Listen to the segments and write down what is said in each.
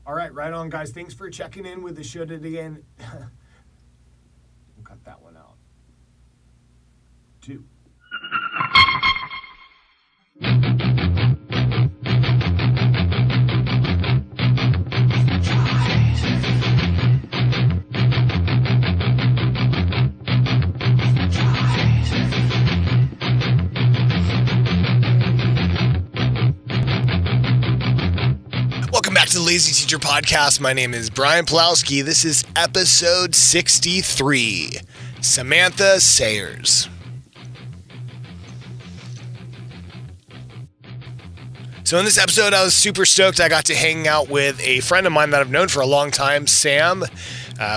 All right, right on, guys. Thanks for checking in with the show today. And we'll cut that one out. 2. Welcome back to the Lazy Teacher Podcast. My name is Brian Pulowski. This is episode 63. Samantha Sayres. So in this episode, I was super stoked. I got to hang out with a friend of mine that I've known for a long time, Sam.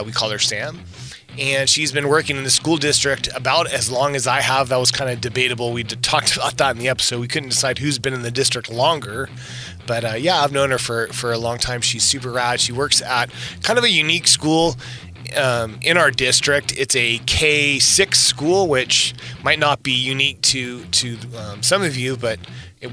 We call her Sam. And she's been working in the school district about as long as I have. That was kind of debatable. We talked about that in the episode. We couldn't decide who's been in the district longer. But yeah, I've known her for a long time. She's super rad. She works at kind of a unique school in our district. It's a K-6 school, which might not be unique to some of you, but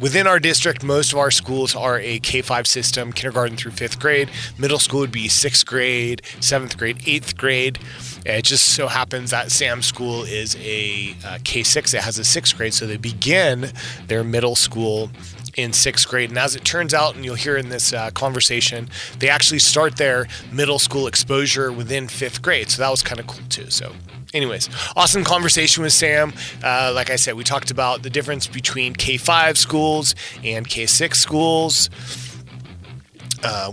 within our district, most of our schools are a K-5 system, kindergarten through 5th grade. Middle school would be 6th grade, 7th grade, 8th grade. It just so happens that Sam's school is a K-6. It has a 6th grade, so they begin their middle school in 6th grade. And as it turns out, and you'll hear in this conversation, they actually start their middle school exposure within 5th grade. So that was kind of cool too. So anyways, awesome conversation with Sam. Like I said, we talked about the difference between K-5 schools and K-6 schools.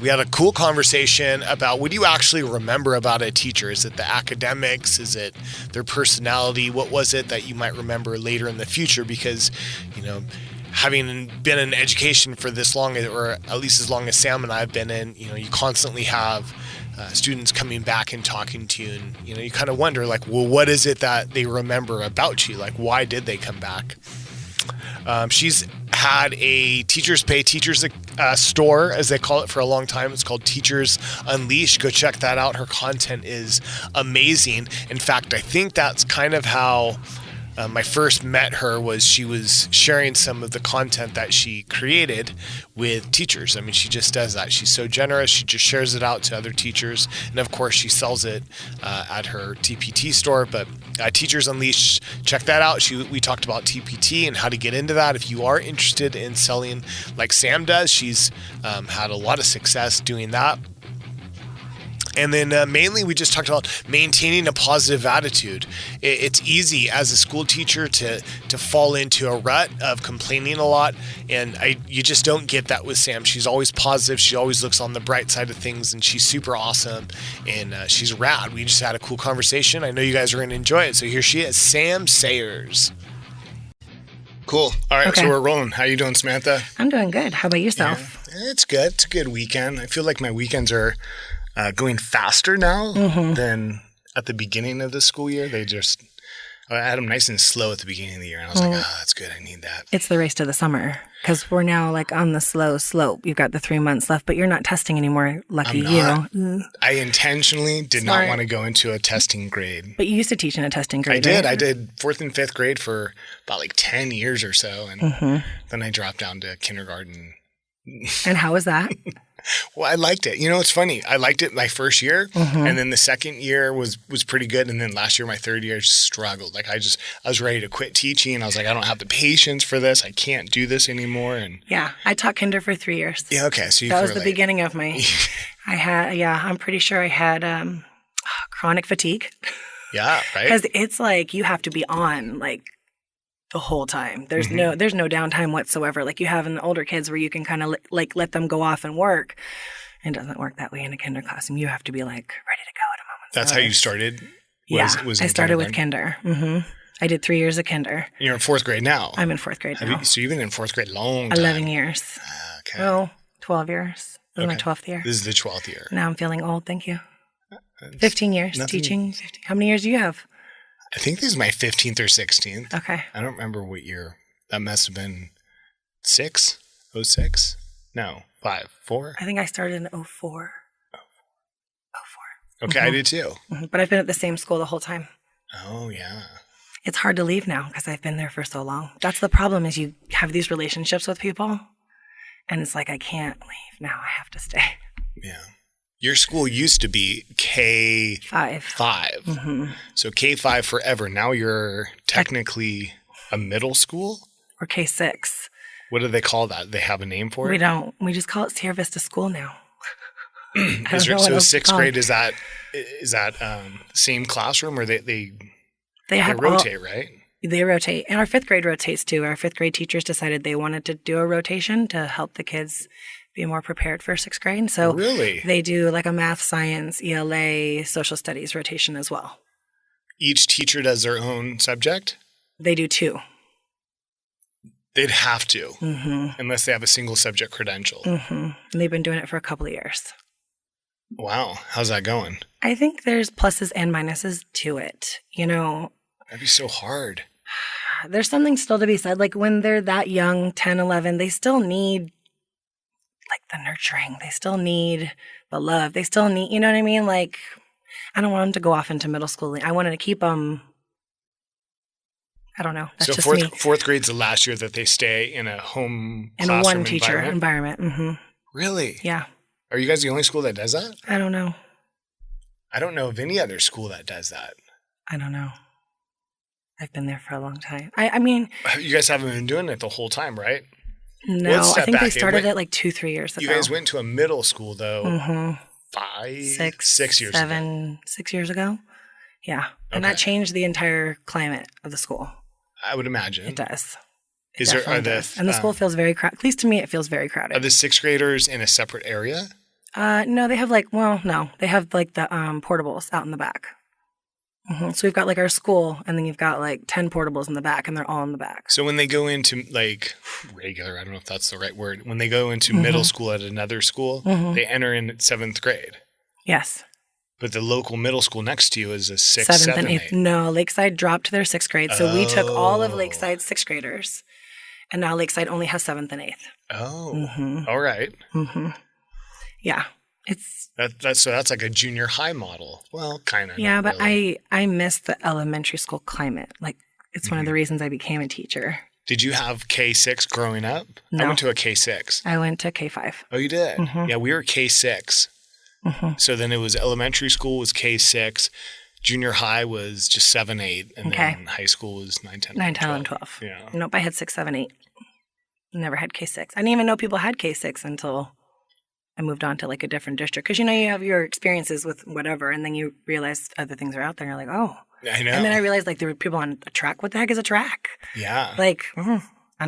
We had a cool conversation about what do you actually remember about a teacher? Is it the academics? Is it their personality? What was it that you might remember later in the future? Because, you know, having been in education for this long, or at least as long as Sam and I have been in, you know, you constantly have students coming back and talking to you, and you know, you kind of wonder, like, well, what is it that they remember about you? Like, why did they come back? She's had a Teachers Pay Teachers store, as they call it, for a long time. It's called Teachers Unleashed. Go check that out. Her content is amazing. In fact, I think that's kind of how I first met her. Was she was sharing some of the content that she created with teachers. I mean, she just does that. She's so generous. She just shares it out to other teachers. And of course, she sells it at her TPT store. But Teachers Unleashed, check that out. We talked about TPT and how to get into that. If you are interested in selling like Sam does, she's had a lot of success doing that. And then mainly we just talked about maintaining a positive attitude. It's easy as a school teacher to fall into a rut of complaining a lot. And you just don't get that with Sam. She's always positive. She always looks on the bright side of things, and she's super awesome. And she's rad. We just had a cool conversation. I know you guys are going to enjoy it. So here she is, Sam Sayres. Cool. All right, okay. So we're rolling. How you doing, Samantha? I'm doing good. How about yourself? Yeah, it's good. It's a good weekend. I feel like my weekends are going faster now than at the beginning of the school year. I had them nice and slow at the beginning of the year. And I was like, oh, that's good. I need that. It's the race to the summer because we're now like on the slow slope. You've got the 3 months left, but you're not testing anymore. Lucky you. I intentionally did not want to go into a testing grade. But you used to teach in a testing grade, I did. Right? I did 4th and 5th grade for about like 10 years or so. And then I dropped down to kindergarten. And how was that? Well, I liked it. You know, it's funny. I liked it my first year, and then the second year was pretty good. And then last year, my third year, I just struggled. Like I was ready to quit teaching. I was like, I don't have the patience for this. I can't do this anymore. And yeah, I taught kinder for 3 years. Yeah, okay. So that was the beginning of my. I'm pretty sure I had chronic fatigue. Yeah, right. Because it's like you have to be on like the whole time. There's no downtime whatsoever. Like you have in the older kids where you can kind of let them go off and work. It doesn't work that way in a kinder classroom. You have to be like ready to go at a moment. That's how you started? I started with kinder. I did 3 years of kinder. You're in 4th grade now? I'm in 4th grade now. So you've been in 4th grade a long time. 11 years. Okay. Oh, 12 years. This is my 12th year. This is the 12th year. Now I'm feeling old. Thank you. 15 years teaching. 15. How many years do you have? I think this is my 15th or 16th. Okay. I don't remember what year. That must have been 06? 06? No, 5, 4? I think I started in 04. 04. Okay, I did too. But I've been at the same school the whole time. Oh, yeah. It's hard to leave now because I've been there for so long. That's the problem is you have these relationships with people, and it's like, I can't leave now. I have to stay. Yeah. Your school used to be K5. Mm-hmm. So K5 forever. Now you're technically a middle school? Or K6. What do they call that? They have a name for it? We don't. We just call it Sierra Vista School now. So sixth grade, is that same classroom, or they rotate, right? They rotate. And our fifth grade rotates too. Our fifth grade teachers decided they wanted to do a rotation to help the kids be more prepared for sixth grade. So really? They do like a math, science, ELA, social studies rotation as well. Each teacher does their own subject? They do 2. They'd have to, mm-hmm. unless they have a single subject credential. Mm-hmm. And they've been doing it for a couple of years. Wow. How's that going? I think there's pluses and minuses to it. You know, that'd be so hard. There's something still to be said. Like when they're that young, 10, 11, they still need like the nurturing. They still need the love. They still need, you know what I mean? Like, I don't want them to go off into middle school. I wanted to keep them, I don't know. That's so just me. Fourth grade's the last year that they stay in a home in a one teacher environment. Mm-hmm. Really? Yeah. Are you guys the only school that does that? I don't know. I don't know of any other school that does that. I don't know. I've been there for a long time. I mean... You guys haven't been doing it the whole time, right? No, I think they started it like 2-3 years ago. You guys went to a middle school, though, mm-hmm. 6 years ago. 6 years ago. Yeah. And okay. that changed the entire climate of the school. I would imagine. It does. And the school feels very crowded. At least to me, it feels very crowded. Are the sixth graders in a separate area? No, they have they have like the portables out in the back. Mm-hmm. So we've got like our school, and then you've got like 10 portables in the back, and they're all in the back. So when they go into like regular, I don't know if that's the right word, when they go into mm-hmm. middle school at another school, mm-hmm. they enter in at 7th grade. Yes. But the local middle school next to you is a 6th, 7th, 7th, and 8th. No, Lakeside dropped their 6th grade. So we took all of Lakeside's 6th graders, and now Lakeside only has 7th and 8th. Oh, mm-hmm. all right. Mm-hmm. Yeah. That's like a junior high model. Well, kind of. Yeah, but really. I miss the elementary school climate. Like, it's mm-hmm. one of the reasons I became a teacher. Did you have K6 growing up? No. I went to a K6. I went to K5. Oh, you did? Mm-hmm. Yeah, we were K6. Mm-hmm. So then it was elementary school was K6, junior high was just 7, 8, and then high school was 9, 10, 9, 10, 11, 12. Yeah. Nope, I had 6, 7, 8. Never had K6. I didn't even know people had K6 until I moved on to like a different district. Because, you know, you have your experiences with whatever, and then you realize other things are out there, and you're like, oh. I know. And then I realized like there were people on a track. What the heck is a track? Yeah. Like, I'm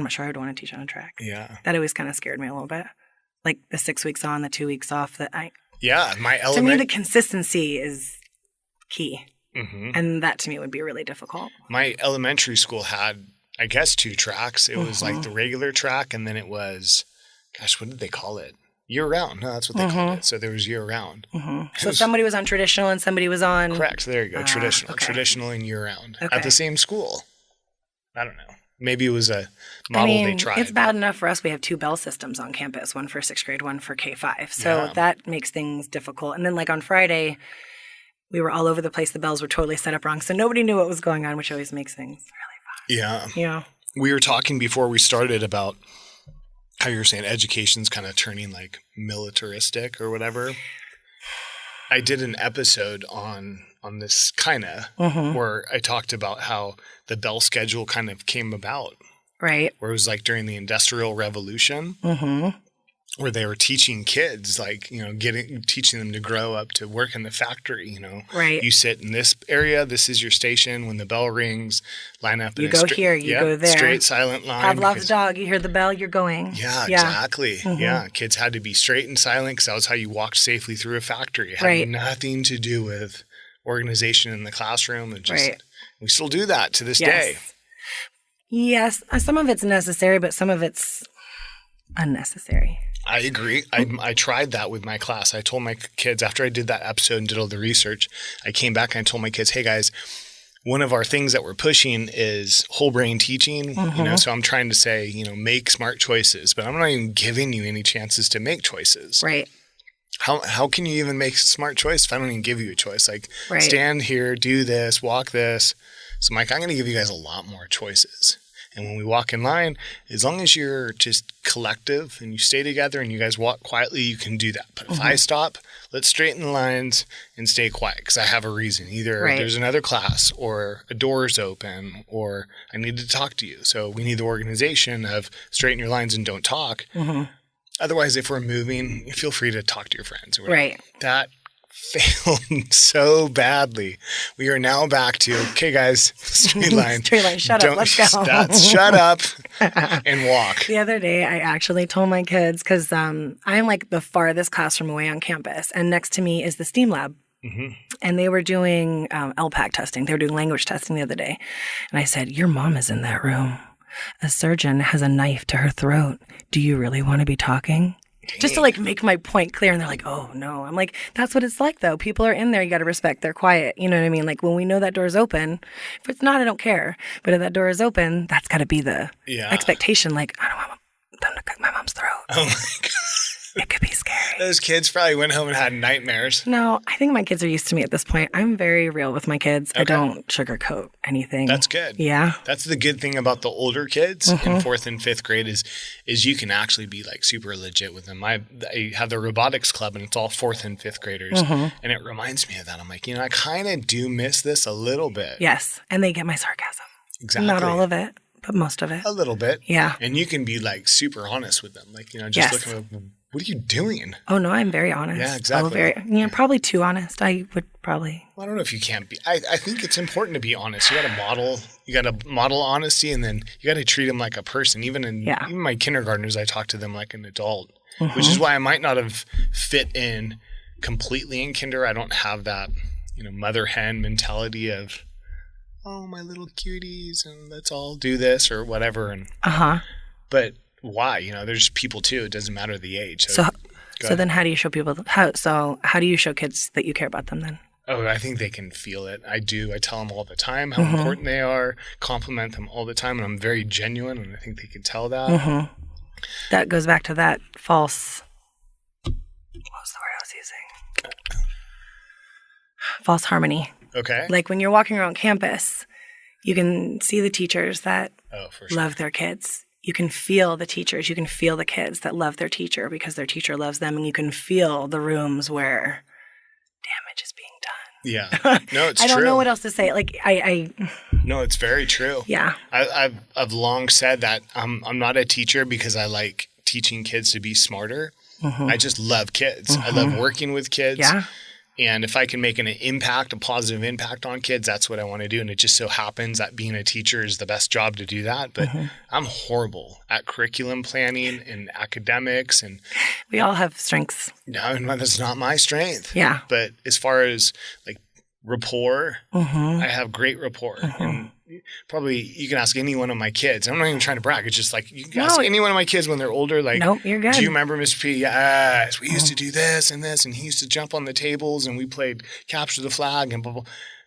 not sure I would want to teach on a track. Yeah. That always kind of scared me a little bit. Like the 6 weeks on, the 2 weeks off. Yeah, to me, the consistency is key. Mm-hmm. And that to me would be really difficult. My elementary school had, I guess, 2 tracks. It was mm-hmm. like the regular track, and then it was, gosh, what did they call it? Year round. No, that's what they called it. So there was year round. Mm-hmm. So somebody was on traditional and somebody was on... Correct. There you go. Traditional. Okay. Traditional and year round. Okay. At the same school. I don't know. Maybe it was a model they tried. It's bad enough for us. We have 2 bell systems on campus, one for 6th grade, one for K5. So that makes things difficult. And then like on Friday, we were all over the place. The bells were totally set up wrong. So nobody knew what was going on, which always makes things really fun. Yeah. Yeah. We were talking before we started about how you were saying education's kind of turning like militaristic or whatever. I did an episode on this kind of mm-hmm. where I talked about how the bell schedule kind of came about. Right. Where it was like during the Industrial Revolution mm-hmm. where they were teaching kids, like, you know, teaching them to grow up to work in the factory, you know. Right. You sit in this area, this is your station. When the bell rings, line up. You go here, you go there. Straight, silent line. Pavlov's dog, you hear the bell, you're going. Yeah, exactly. Mm-hmm. Yeah, kids had to be straight and silent because that was how you walked safely through a factory. It had nothing to do with organization in the classroom. And just, we still do that to this day. Yes, some of it's necessary, but some of it's unnecessary. I agree. I tried that with my class. I told my kids after I did that episode and did all the research, I came back and I told my kids, hey guys, one of our things that we're pushing is whole brain teaching, mm-hmm. you know, so I'm trying to say, you know, make smart choices, but I'm not even giving you any chances to make choices. Right. How can you even make a smart choice if I don't even give you a choice? Like stand here, do this, walk this. So Mike, I'm going to give you guys a lot more choices. And when we walk in line, as long as you're just collective and you stay together and you guys walk quietly, you can do that. But if I stop, let's straighten the lines and stay quiet because I have a reason. Either there's another class or a door's open or I need to talk to you. So we need the organization of straighten your lines and don't talk. Otherwise, if we're moving, feel free to talk to your friends. Or whatever. That failed so badly. We are now back to, okay, guys, straight line. Straight line, shut up, let's go. Shut up and walk. The other day, I actually told my kids, because I'm like the farthest classroom away on campus, and next to me is the STEAM lab. And they were doing LPAC testing. They were doing language testing the other day. And I said, your mom is in that room. A surgeon has a knife to her throat. Do you really want to be talking? Just to like make my point clear. And they're like, oh no. I'm like, that's what it's like though. People are in there. You got to respect. They're quiet. You know what I mean? Like when we know that door is open, if it's not, I don't care. But if that door is open, that's got to be the expectation. Like, I don't want them to cut my mom's throat. Oh my God. It could be scary. Those kids probably went home and had nightmares. No, I think my kids are used to me at this point. I'm very real with my kids. Okay. I don't sugarcoat anything. That's good. Yeah. That's the good thing about the older kids in 4th and 5th grade is you can actually be like super legit with them. I have the robotics club and it's all 4th and 5th graders. And it reminds me of that. I'm like, I kind of do miss this a little bit. Yes. And they get my sarcasm. Exactly. Not all of it, but most of it. A little bit. Yeah. And you can be like super honest with them. Like, just looking at what are you doing? Oh, no, I'm very honest. Yeah, exactly. Probably too honest. I would probably. Well, I don't know if you can't be. I think it's important to be honest. You got to model honesty, and then you got to treat them like a person. Even my kindergartners, I talk to them like an adult, which is why I might not have fit in completely in kinder. I don't have that, mother hen mentality of, oh, my little cuties, and let's all do this or whatever. And but why? There's people too. It doesn't matter the age. So then how do you show people how do you show kids that you care about them then? Oh, I think they can feel it. I do. I tell them all the time how important they are, compliment them all the time, and I'm very genuine, and I think they can tell that. That goes back to that false, what was the word I was using? False harmony. Okay. Like when you're walking around campus, you can see the teachers that love their kids. You can feel the teachers. You can feel the kids that love their teacher because their teacher loves them. And you can feel the rooms where damage is being done. Yeah. No, it's true. I don't know what else to say. Like, No, it's very true. Yeah. I've long said that I'm not a teacher because I like teaching kids to be smarter. I just love kids. I love working with kids. Yeah. And if I can make a positive impact on kids, that's what I want to do. And it just so happens that being a teacher is the best job to do that. But I'm horrible at curriculum planning and academics. And we all have strengths. No, that's not my strength. Yeah. But as far as like rapport, I have great rapport. And probably you can ask any one of my kids. I'm not even trying to brag. It's just like you can ask any one of my kids when they're older. Like, nope, you're good. Do you remember Mr. P? Yes, we used to do this and this, and he used to jump on the tables, and we played capture the flag and blah blah.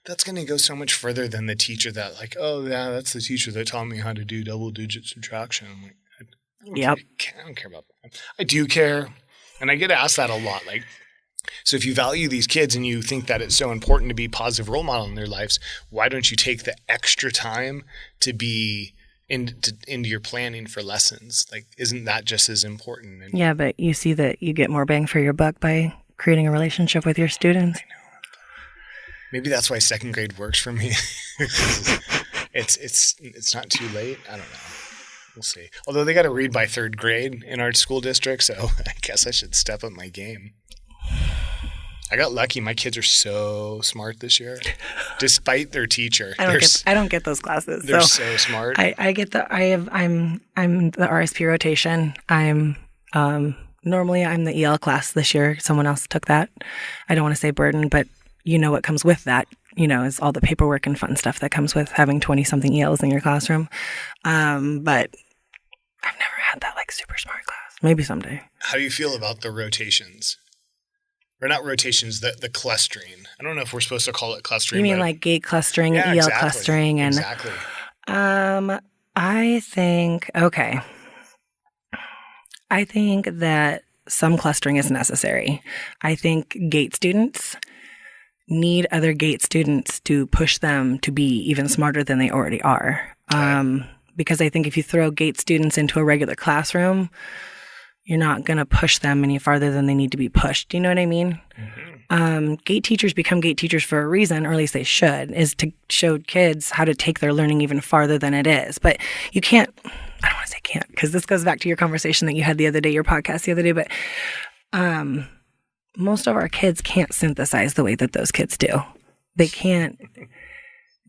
That's going to go so much further than the teacher that like, oh yeah, that's the teacher that taught me how to do double-digit subtraction. I'm like, I don't care about that. I do care, and I get asked that a lot. Like, so if you value these kids and you think that it's so important to be a positive role model in their lives, why don't you take the extra time to be into your planning for lessons? Like, isn't that just as important? And yeah, but you see that you get more bang for your buck by creating a relationship with your students. I know. Maybe that's why 2nd grade works for me. It's not too late. I don't know. We'll see. Although they got to read by 3rd grade in our school district, so I guess I should step up my game. I got lucky. My kids are so smart this year, despite their teacher. I don't get those classes. They're so smart. I'm the RSP rotation. Normally I'm the EL class this year. Someone else took that. I don't want to say burden, but what comes with that, is all the paperwork and fun stuff that comes with having 20-something ELs in your classroom. But I've never had that like super smart class. Maybe someday. How do you feel about the rotations? Or not rotations, the clustering. I don't know if we're supposed to call it clustering. You mean like gate clustering and EL clustering? And, exactly. I think that some clustering is necessary. I think gate students need other gate students to push them to be even smarter than they already are. because I think if you throw GATE students into a regular classroom, you're not going to push them any farther than they need to be pushed. Do you know what I mean? GATE teachers become GATE teachers for a reason, or at least they should, is to show kids how to take their learning even farther than it is. But you can't, I don't want to say can't, because this goes back to your conversation that you had the other day, your podcast the other day, but most of our kids can't synthesize the way that those kids do. They can't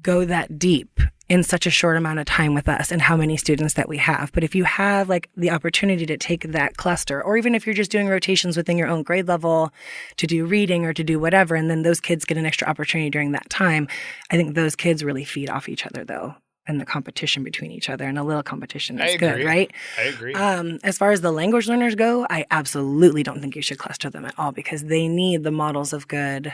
go that deep in such a short amount of time with us and how many students that we have. But if you have like the opportunity to take that cluster, or even if you're just doing rotations within your own grade level to do reading or to do whatever, and then those kids get an extra opportunity during that time, I think those kids really feed off each other though, and the competition between each other, and a little competition is good, right? I agree. As far as the language learners go, I absolutely don't think you should cluster them at all, because they need the models of good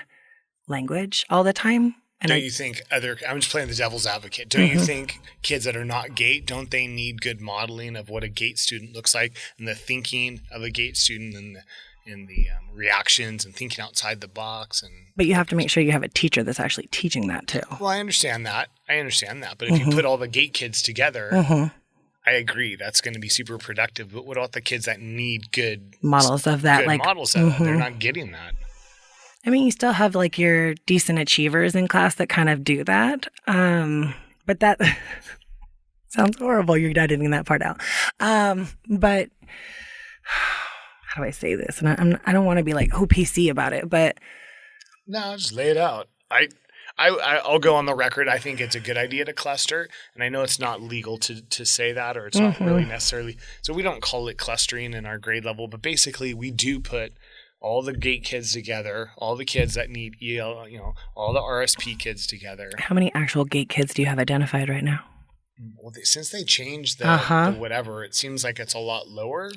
language all the time. And don't you think I'm just playing the devil's advocate. Don't you think kids that are not GATE, don't they need good modeling of what a GATE student looks like, and the thinking of a GATE student, and the reactions and thinking outside the box? But you have to make sure you have a teacher that's actually teaching that too. Well, I understand that. But if you put all the GATE kids together, I agree that's going to be super productive. But what about the kids that need good models of that? They're not getting that. I mean, you still have like your decent achievers in class that kind of do that. But that sounds horrible. You're editing that part out. But how do I say this? And I don't want to be like PC about it, but no, just lay it out. I'll go on the record. I think it's a good idea to cluster, and I know it's not legal to say that, or it's not really necessarily. So we don't call it clustering in our grade level, but basically we do put all the GATE kids together, all the kids that need EL, all the RSP kids together. How many actual GATE kids do you have identified right now? Well, since they changed the whatever, it seems like it's a lot lower.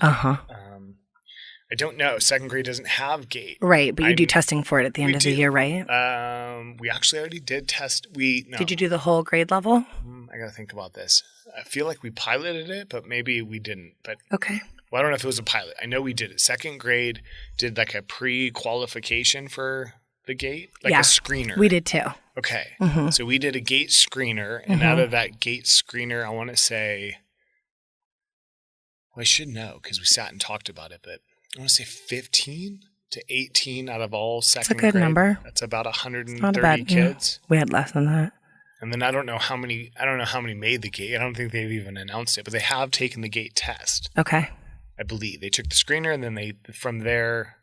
I don't know. Second grade doesn't have GATE. Right, but you do testing for it at the end of the year, right? We actually already did test. Did you do the whole grade level? I got to think about this. I feel like we piloted it, but maybe we didn't. But okay. Well, I don't know if it was a pilot. I know we did it. Second grade did like a pre-qualification for the GATE, like a screener. We did too. Okay. So we did a GATE screener, and out of that GATE screener, I want to say, well, I should know because we sat and talked about it, but I want to say 15 to 18 out of all second grade. That's a good number. That's about 130 not bad, kids. We had less than that. And then I don't know how many made the GATE. I don't think they've even announced it, but they have taken the GATE test. Okay. I believe they took the screener, and then from there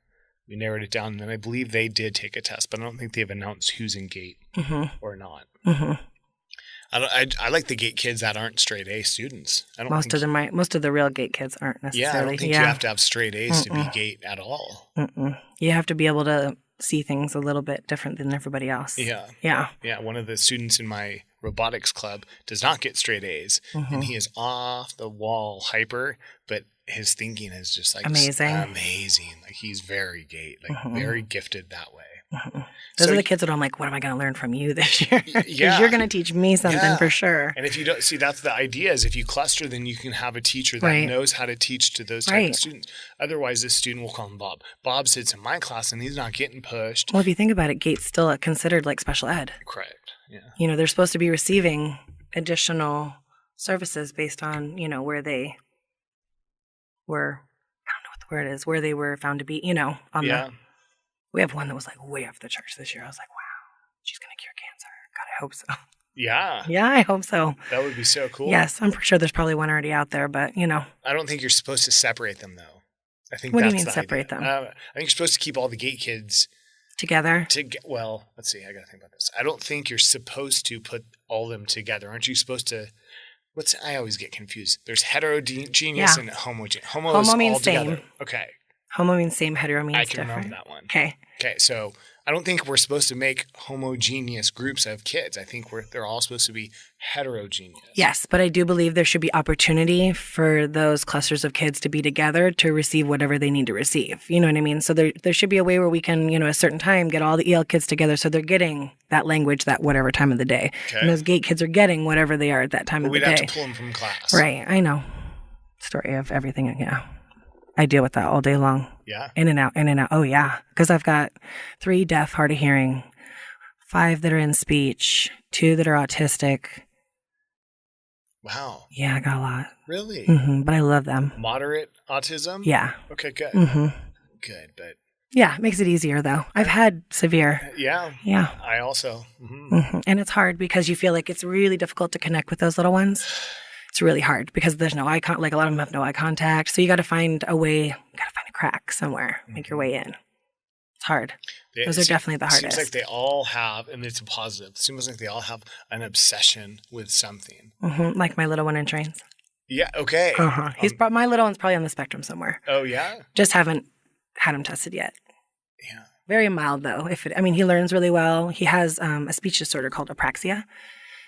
we narrowed it down. And then I believe they did take a test, but I don't think they've announced who's in GATE or not. I like the GATE kids that aren't straight A students. Most of the real GATE kids aren't necessarily. Yeah, I don't think you have to have straight A's to be GATE at all. You have to be able to see things a little bit different than everybody else. Yeah. One of the students in my robotics club does not get straight A's, and he is off the wall hyper, but his thinking is just like amazing. Like he's very GATE, like very gifted that way. Those are the kids that I'm like, what am I going to learn from you this year? Because you're going to teach me something for sure. And if you don't see, that's the idea is if you cluster, then you can have a teacher that knows how to teach to those type of students. Otherwise, this student will call him Bob. Bob sits in my class and he's not getting pushed. Well, if you think about it, GATE's still considered like special ed. Correct. Yeah. They're supposed to be receiving additional services based on, where they were, I don't know what the word is, where they were found to be, on the. We have one that was like way off the charts this year. I was like, wow, she's going to cure cancer. God, I hope so. Yeah. Yeah, I hope so. That would be so cool. Yes, I'm pretty sure there's probably one already out there, but I don't think you're supposed to separate them though. I think what that's do you mean the separate idea. them? I think you're supposed to keep all the GATE kids together. Well, let's see. I got to think about this. I don't think you're supposed to put all of them together. Aren't you supposed to? I always get confused. There's heterogeneous and homogeneous. Homo means all same. Together. Okay. Homo means same, hetero means I can different. remember that one. Okay. So I don't think we're supposed to make homogeneous groups of kids. I think they're all supposed to be heterogeneous. Yes, but I do believe there should be opportunity for those clusters of kids to be together to receive whatever they need to receive. You know what I mean? So there should be a way where we can, a certain time get all the EL kids together so they're getting that language that whatever time of the day. Okay. And those GATE kids are getting whatever they are at that time of the day. We'd have to pull them from class. Right. I know. Story of everything. Yeah. I deal with that all day long. Yeah. In and out, in and out. Oh, yeah. Because I've got 3 deaf, hard of hearing, 5 that are in speech, 2 that are autistic, Wow. Yeah, I got a lot. Really? But I love them. Moderate autism? Yeah. Okay, good. Good, but Yeah, it makes it easier though. I've had severe. yeah. Yeah. I also. And it's hard because you feel like it's really difficult to connect with those little ones. It's really hard because there's no eye contact. Like a lot of them have no eye contact. So you got to find a way, you got to find a crack somewhere, make your way in. It's hard. Those are definitely the hardest. It seems like they all have, and it's a positive, it seems like they all have an obsession with something. Like my little one in trains. Yeah, okay. My little one's probably on the spectrum somewhere. Oh, yeah? Just haven't had him tested yet. Yeah. Very mild though. He learns really well. He has a speech disorder called apraxia.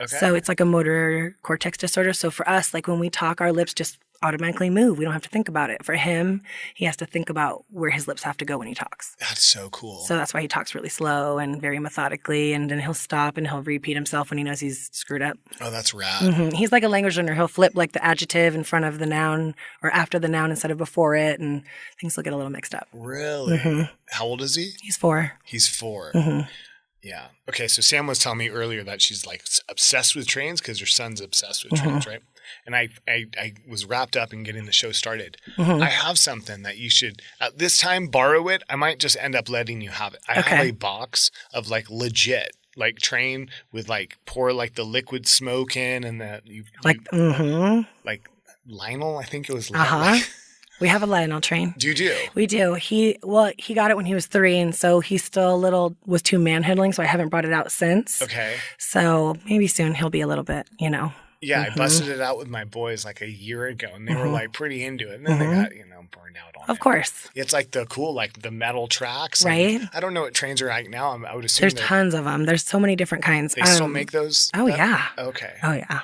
Okay. So it's like a motor cortex disorder. So for us, like when we talk, our lips just automatically move. We don't have to think about it. For him, he has to think about where his lips have to go when he talks. That's so cool. So that's why he talks really slow and very methodically. And then he'll stop and he'll repeat himself when he knows he's screwed up. Oh, that's rad. He's like a language learner. He'll flip like the adjective in front of the noun or after the noun instead of before it. And things will get a little mixed up. Really? How old is he? He's 4. He's 4. Yeah. Okay, so Sam was telling me earlier that she's like obsessed with trains because her son's obsessed with trains, right? And I was wrapped up in getting the show started. I have something that you should, at this time, borrow it. I might just end up letting you have it. I have a box of like legit, like train with like pour like the liquid smoke in and that like Lionel, I think it was Lionel. We have a Lionel train. Do you do? We do. He got it when he was 3, and so he's still was too manhandling, so I haven't brought it out since. Okay. So maybe soon he'll be a little bit, Yeah, I busted it out with my boys like a year ago, and they were like pretty into it, and then they got burned out on it. Of course. It's like the metal tracks, right? I don't know what trains are like now. I would assume there's tons of them. There's so many different kinds. They still make those. Oh yeah. Okay. Oh yeah.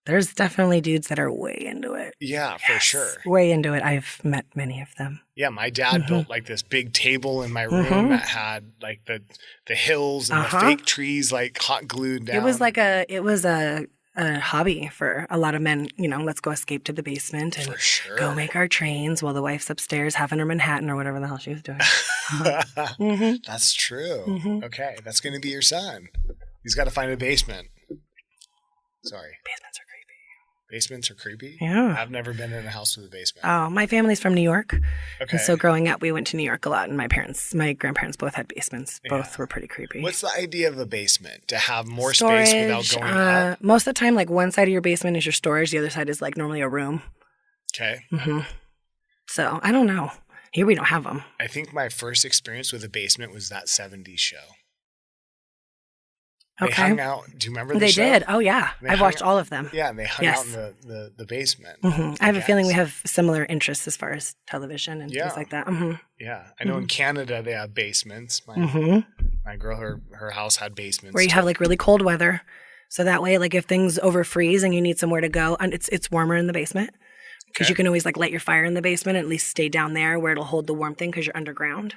There's definitely dudes that are way into it. Yeah, for sure. Way into it. I've met many of them. Yeah, my dad built like this big table in my room that had like the hills and the fake trees like hot glued down. It was a hobby for a lot of men. Let's go escape to the basement and go make our trains while the wife's upstairs having her Manhattan or whatever the hell she was doing. That's true. Okay, that's going to be your son. He's got to find a basement. Sorry. Basements are creepy. Basements are creepy? Yeah. I've never been in a house with a basement. Oh, my family's from New York. Okay. And so growing up, we went to New York a lot, and my grandparents both had basements. Both were pretty creepy. What's the idea of a basement? To have more space without going up? Most of the time, like one side of your basement is your storage. The other side is like normally a room. Okay. So I don't know. Here we don't have them. I think my first experience with a basement was that 70s show. They hung out. Do you remember the show? They did. Oh, yeah. I've watched all of them. Yeah, and they hung out in the basement. I have a feeling we have similar interests as far as television and things like that. Yeah. I know in Canada they have basements. My girl, her house had basements. Where you have like really cold weather. So that way, like if things overfreeze and you need somewhere to go, and it's warmer in the basement. Because you can always like light your fire in the basement and at least stay down there where it'll hold the warm thing because you're underground.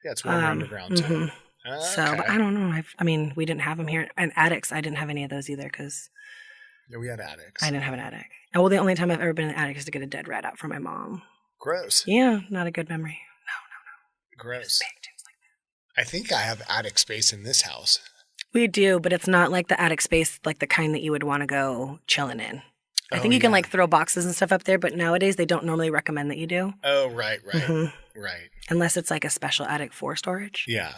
Yeah, it's warmer underground too. So, but I don't know. We didn't have them here. And attics, I didn't have any of those either because... Yeah, we had attics. I didn't have an attic. And well, the only time I've ever been in an attic is to get a dead rat out for my mom. Gross. Yeah, not a good memory. No. Gross. I think I have attic space in this house. We do, but it's not like the attic space, like the kind that you would want to go chilling in. I think you can like throw boxes and stuff up there, but nowadays they don't normally recommend that you do. Oh, right. Right. Unless it's like a special attic for storage. Yeah.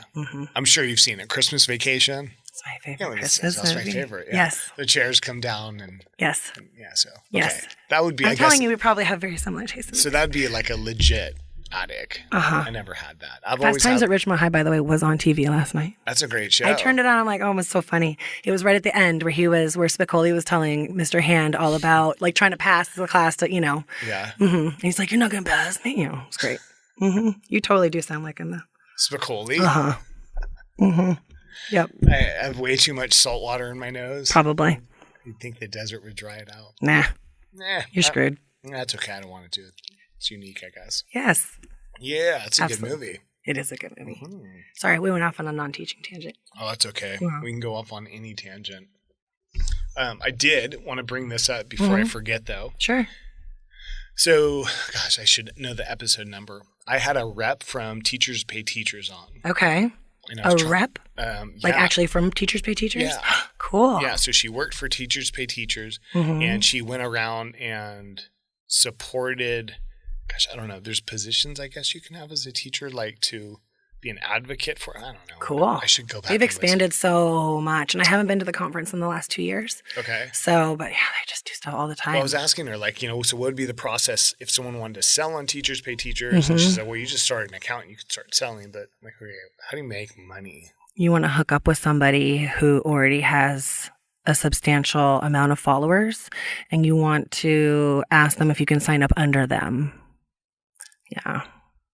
I'm sure you've seen it. Christmas Vacation. It's my favorite Christmas That's movie. my favorite. Yeah. Yes. The chairs come down and... Yes. Yeah, so... Yes. Okay. That would be, I'm telling you, we probably have very similar tastes. So that'd be like a legit attic. I never had that. Fast Times at Ridgemont High, by the way, was on TV last night. That's a great show. I turned it on. I'm like, oh, it was so funny. It was right at the end where where Spicoli was telling Mr. Hand all about like trying to pass the class to, Yeah. And he's like, you're not going to pass me. It's great. You totally do sound like him though. Spicoli? Yep. I have way too much salt water in my nose. Probably. You'd think the desert would dry it out. Nah. You're Nah. screwed. That's okay. I don't want it to. It's unique, I guess. Yes. Yeah, it's a good movie. It is a good movie. Sorry, we went off on a non-teaching tangent. Oh, that's okay. We can go off on any tangent. I did want to bring this up before I forget, though. Sure. So, gosh, I should know the episode number. I had a rep from Teachers Pay Teachers on. Okay. And I was rep? Yeah. Like actually from Teachers Pay Teachers? Yeah. Cool. Cool. Yeah, so she worked for Teachers Pay Teachers, Mm-hmm. and she went around and supported, gosh, I don't know, there's positions I guess you can have as a teacher, like to be an advocate for, I don't know. Cool. I should go back. They've and listen. expanded so much, and I haven't been to the conference in the last 2 years. Okay. So, but yeah, they just do stuff all the time. Well, I was asking her, like, so what would be the process if someone wanted to sell on Teachers Pay Teachers? And she said, well, you just start an account and you can start selling. But I'm like, okay, how do you make money? You want to hook up with somebody who already has a substantial amount of followers, and you want to ask them if you can sign up under them. Yeah.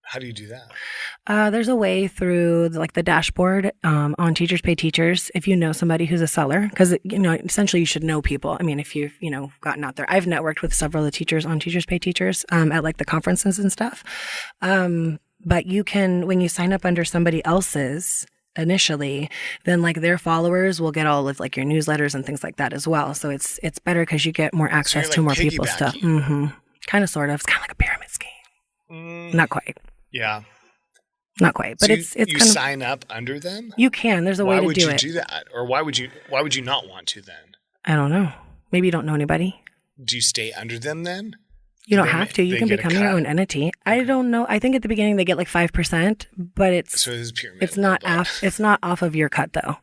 How do you do that? There's a way through the dashboard on Teachers Pay Teachers. If you know somebody who's a seller, because essentially you should know people. I mean, if you've gotten out there, I've networked with several of the teachers on Teachers Pay Teachers at the conferences and stuff. But you can, when you sign up under somebody else's initially, then their followers will get all of your newsletters and things like that as well. So it's better because you get more access to more people's stuff. Mm-hmm. Kind of, sort of. It's kind of like a pyramid scheme. Not quite. Yeah. Not quite, but so it's you kind of, sign up under them. You can. There's a way to do it. Why would you do that, or why would you not want to then? I don't know. Maybe you don't know anybody. Do you stay under them then? You don't have to. You can become your own entity. I don't know. I think at the beginning they get 5%, but it's pyramid. It's not off of your cut though,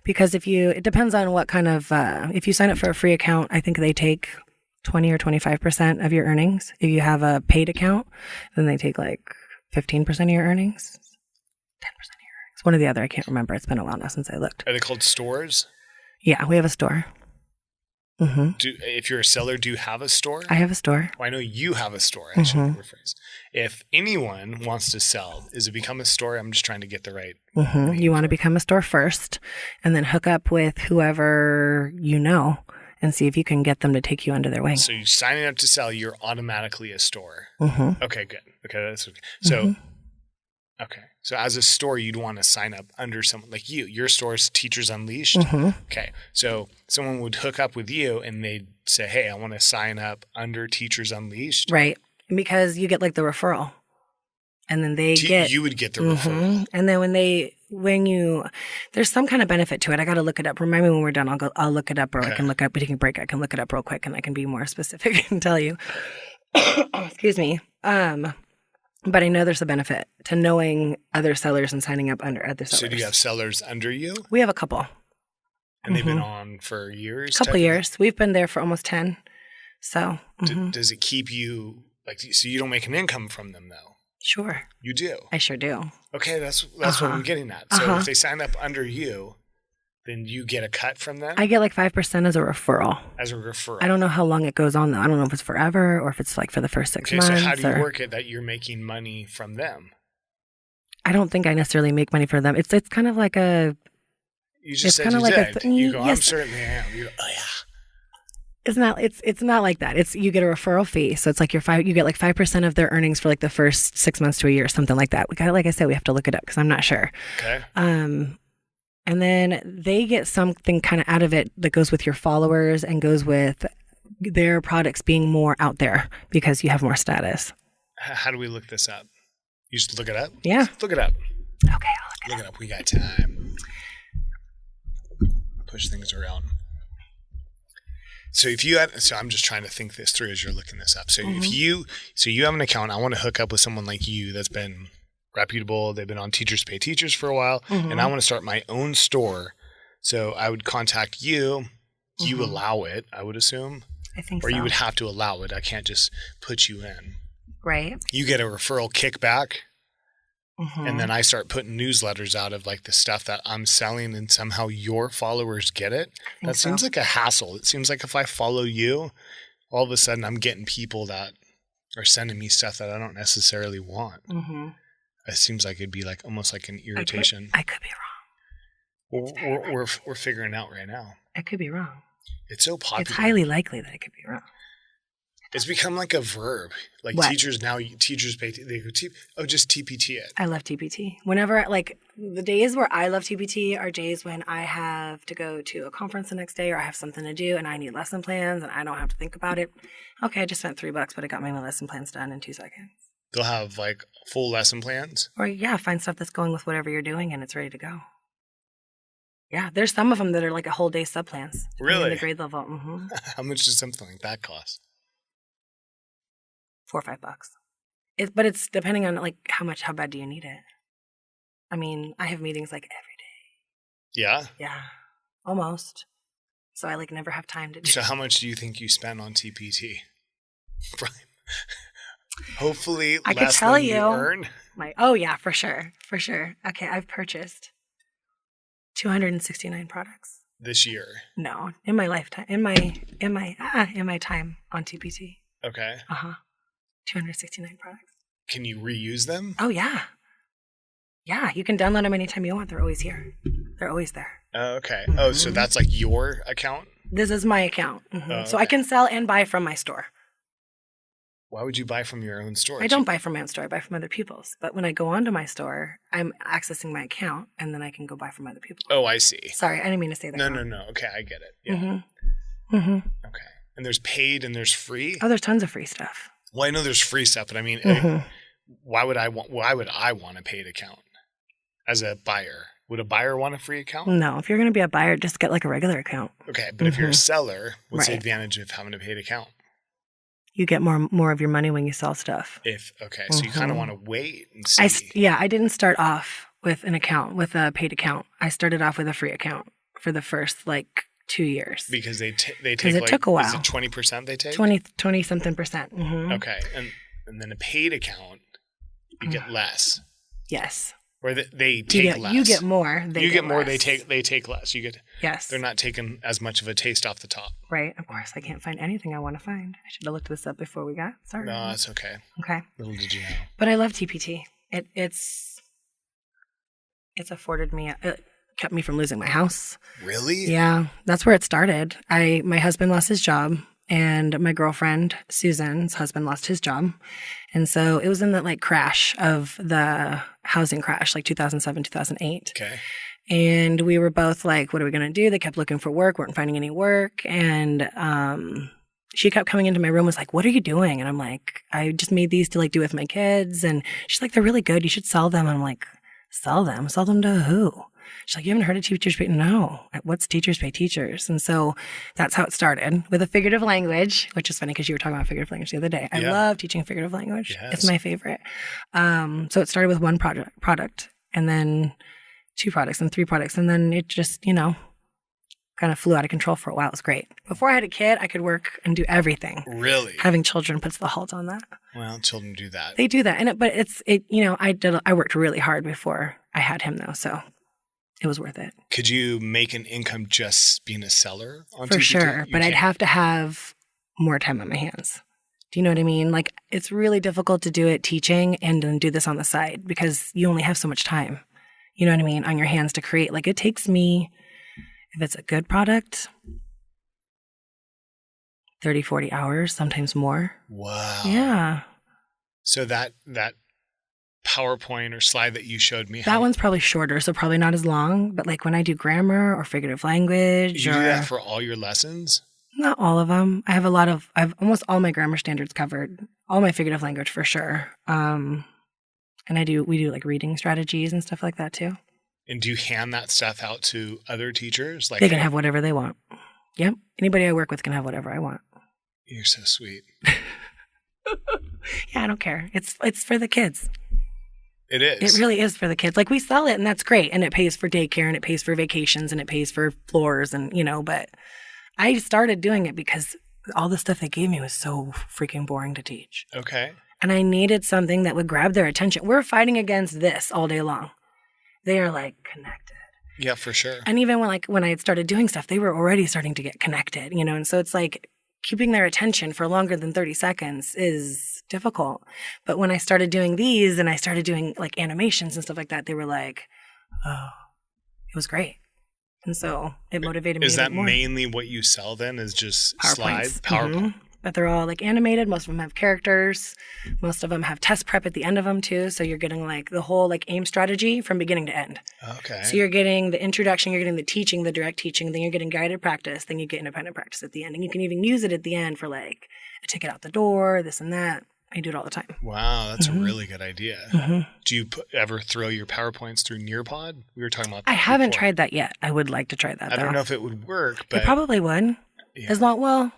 because it depends on what kind of if you sign up for a free account, I think they take 20 or 25% of your earnings. If you have a paid account, then they take 15% of your earnings, 10% of your earnings. One or the other. I can't remember. It's been a while now since I looked. Are they called stores? Yeah, we have a store. Mm-hmm. If you're a seller, do you have a store? I have a store. Well, I know you have a store. I should rephrase. If anyone wants to sell, is it become a store? I'm just trying to get the right. Mm-hmm. You want to become a store first, and then hook up with whoever you know, and see if you can get them to take you under their wing. So you signing up to sell, you're automatically a store. Mm-hmm. Okay, good. Okay, that's okay. So, okay. So as a store, you'd want to sign up under someone like you. Your store is Teachers Unleashed. Mm-hmm. Okay. So someone would hook up with you and they'd say, hey, I want to sign up under Teachers Unleashed. Right. Because you get the referral. And then you would get the referral. And then there's some kind of benefit to it. I got to look it up. Remind me when we're done. I'll look it up, or I can look up, but taking a break. I can look it up real quick and I can be more specific and tell you. Excuse me. But I know there's a benefit to knowing other sellers and signing up under other sellers. So do you have sellers under you? We have a couple. And they've been on for years? Couple years. We've been there for almost 10. So. Does it keep you, so you don't make an income from them though? Sure. You do? I sure do. Okay, that's what I'm getting at. So if they sign up under you, then you get a cut from them? I get 5% as a referral. As a referral. I don't know how long it goes on though. I don't know if it's forever or if it's for the first 6 months. Okay, so how do you work it that you're making money from them? I don't think I necessarily make money for them. It's kind of like a... You just said you did. You go, yes. I certainly am. You go, oh yeah. It's not like that. It's you get a referral fee, so it's you get 5% of their earnings for the first 6 months to a year, something like that. We got, like I said, we have to look it up because I'm not sure. Okay. And then they get something kind of out of it that goes with your followers and goes with their products being more out there because you have more status. How do we look this up? You just look it up? Yeah. Just look it up. Okay, I'll look it up. We got time. Push things around. So I'm just trying to think this through as you're looking this up. So if you have an account, I want to hook up with someone like you that's been reputable. They've been on Teachers Pay Teachers for a while, and I want to start my own store. So I would contact you. You allow it, I would assume. I think or so. you would have to allow it. I can't just put you in. Right. You get a referral kickback. And then I start putting newsletters out of the stuff that I'm selling, and somehow your followers get it. That seems like a hassle. It seems like if I follow you, all of a sudden I'm getting people that are sending me stuff that I don't necessarily want. It seems like it'd be almost like an irritation. I could be wrong. We're figuring it out right now. I could be wrong. It's so popular. It's highly likely that I could be wrong. It's become like a verb. What? Teachers pay. They go, just TPT it. I love TPT. Whenever, the days where I love TPT are days when I have to go to a conference the next day or I have something to do and I need lesson plans and I don't have to think about it. Okay, I just spent $3, but I got my lesson plans done in 2 seconds. They'll have full lesson plans? Or find stuff that's going with whatever you're doing and it's ready to go. Yeah, there's some of them that are like a whole day sub plans. Really? The grade level. Mm-hmm. How much does something like that cost? $4 or $5. But it's depending on like how bad do you need it? I mean, I have meetings like every day. Yeah? Yeah, almost. So I like never have time to do. So how much do you think you spend on TPT? Hopefully I less could tell than you. earn. Oh yeah, for sure. Okay, I've purchased 269 products This year. No, in my lifetime, in my time on TPT. Okay. 269 products. Can you reuse them? Oh yeah, you can download them anytime you want. They're always here. They're always there. Oh, okay. Oh, so that's like your account? This is my account. Oh, So I okay. can sell and buy from my store. Why would you buy from your own store? I don't buy from my own store. I buy from other people's. But when I go onto my store, I'm accessing my account, and then I can go buy from other people. Oh, I see. Sorry, I didn't mean to say that. No. Okay, I get it. Yeah. Okay. And there's paid and there's free? Oh, there's tons of free stuff. Well, I know there's free stuff, but I mean, why would I want a paid account as a buyer? Would a buyer want a free account? No, if you're going to be a buyer, just get like a regular account. Okay, but if you're a seller, what's the Right. advantage of having a paid account? You get more of your money when you sell stuff. So you kind of want to wait and see. I didn't start off with an account, with a paid account. I started off with a free account for the first like 2 years. Because they take it like, took a while. Is it 20% they take? 20 something percent. Okay, and then a paid account, you get less. Yes. Or they take less. You get more. You get more. less. They take less. You get. Yes. They're not taking as much of a taste off the top. Right. Of course, I can't find anything I want to find. I should have looked this up before we got started. No, that's okay. Okay. Little did you know. But I love TPT. It's afforded me. It kept me from losing my house. Really? Yeah, that's where it started. My husband lost his job, and my girlfriend Susan's husband lost his job, and so it was in that like crash of the housing crash, like 2007, 2008. Okay. And we were both like, what are we going to do? They kept looking for work, weren't finding any work. And she kept coming into my room, was like, what are you doing? And I'm like, I just made these to like do with my kids. And she's like, they're really good. You should sell them. And I'm like, sell them? Sell them to who? She's like, you haven't heard of Teachers Pay? No. What's Teachers Pay Teachers? And so that's how it started, with a figurative language, which is funny because you were talking about figurative language the other day. I love teaching figurative language. Yes. It's my favorite. So it started with one product, and then 2 products and 3 products. And then it just, kind of flew out of control for a while. It was great. Before I had a kid, I could work and do everything. Really? Having children puts the halt on that. Well, children do that. They do that. I worked really hard before I had him though. So it was worth it. Could you make an income just being a seller on For TPT? sure. But I'd have to have more time on my hands. Do you know what I mean? Like, it's really difficult to do it teaching and then do this on the side because you only have so much time. You know what I mean? On your hands to create. Like, it takes me, if it's a good product, 30, 40 hours, sometimes more. Wow. Yeah. So that PowerPoint or slide that you showed me. That one's probably shorter, so probably not as long. But like when I do grammar or figurative language. You do that for all your lessons? Not all of them. I have almost all my grammar standards covered. All my figurative language for sure. And we do like reading strategies and stuff like that too. And do you hand that stuff out to other teachers? Like they can have whatever they want. Yep. Anybody I work with can have whatever I want. You're so sweet. Yeah, I don't care. It's for the kids. It is. It really is for the kids. Like, we sell it and that's great. And it pays for daycare and it pays for vacations and it pays for floors and, but I started doing it because all the stuff they gave me was so freaking boring to teach. Okay. And I needed something that would grab their attention. We're fighting against this all day long. They are like connected. Yeah, for sure. And even when I had started doing stuff, they were already starting to get connected, and so it's like keeping their attention for longer than 30 seconds is difficult. But when I started doing these and I started doing like animations and stuff like that, they were like, oh, it was great. And so it motivated me. Is that more. mainly what you sell then? Is just slides? PowerPoint. But they're all like animated. Most of them have characters. Most of them have test prep at the end of them too. So you're getting like the whole like AIM strategy from beginning to end. Okay. So you're getting the introduction, you're getting the teaching, the direct teaching, then you're getting guided practice, then you get independent practice at the end. And you can even use it at the end for like a ticket out the door, this and that. I do it all the time. Wow, that's a really good idea. Mm-hmm. Do you ever throw your PowerPoints through Nearpod? We were talking about that I haven't before. tried that yet. I would like to try that, I though. don't know if it would work, but It probably would. yeah.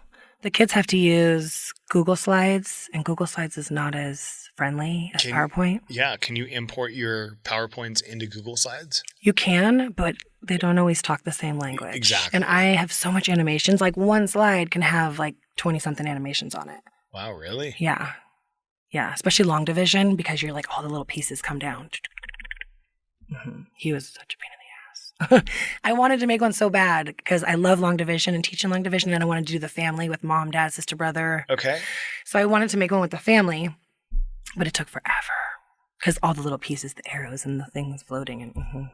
The kids have to use Google Slides, and Google Slides is not as friendly as PowerPoint. Yeah, can you import your PowerPoints into Google Slides? You can, but they don't always talk the same language. Exactly. And I have so much animations. Like one slide can have like 20-something animations on it. Wow, really? Yeah. Yeah, especially long division, because you're like, all the little pieces come down. Mm-hmm. He was such a pain in the ass. I wanted to make one so bad because I love long division and teaching long division, and I wanted to do the family with mom, dad, sister, brother. Okay. So I wanted to make one with the family, but it took forever because all the little pieces, the arrows and the things floating. And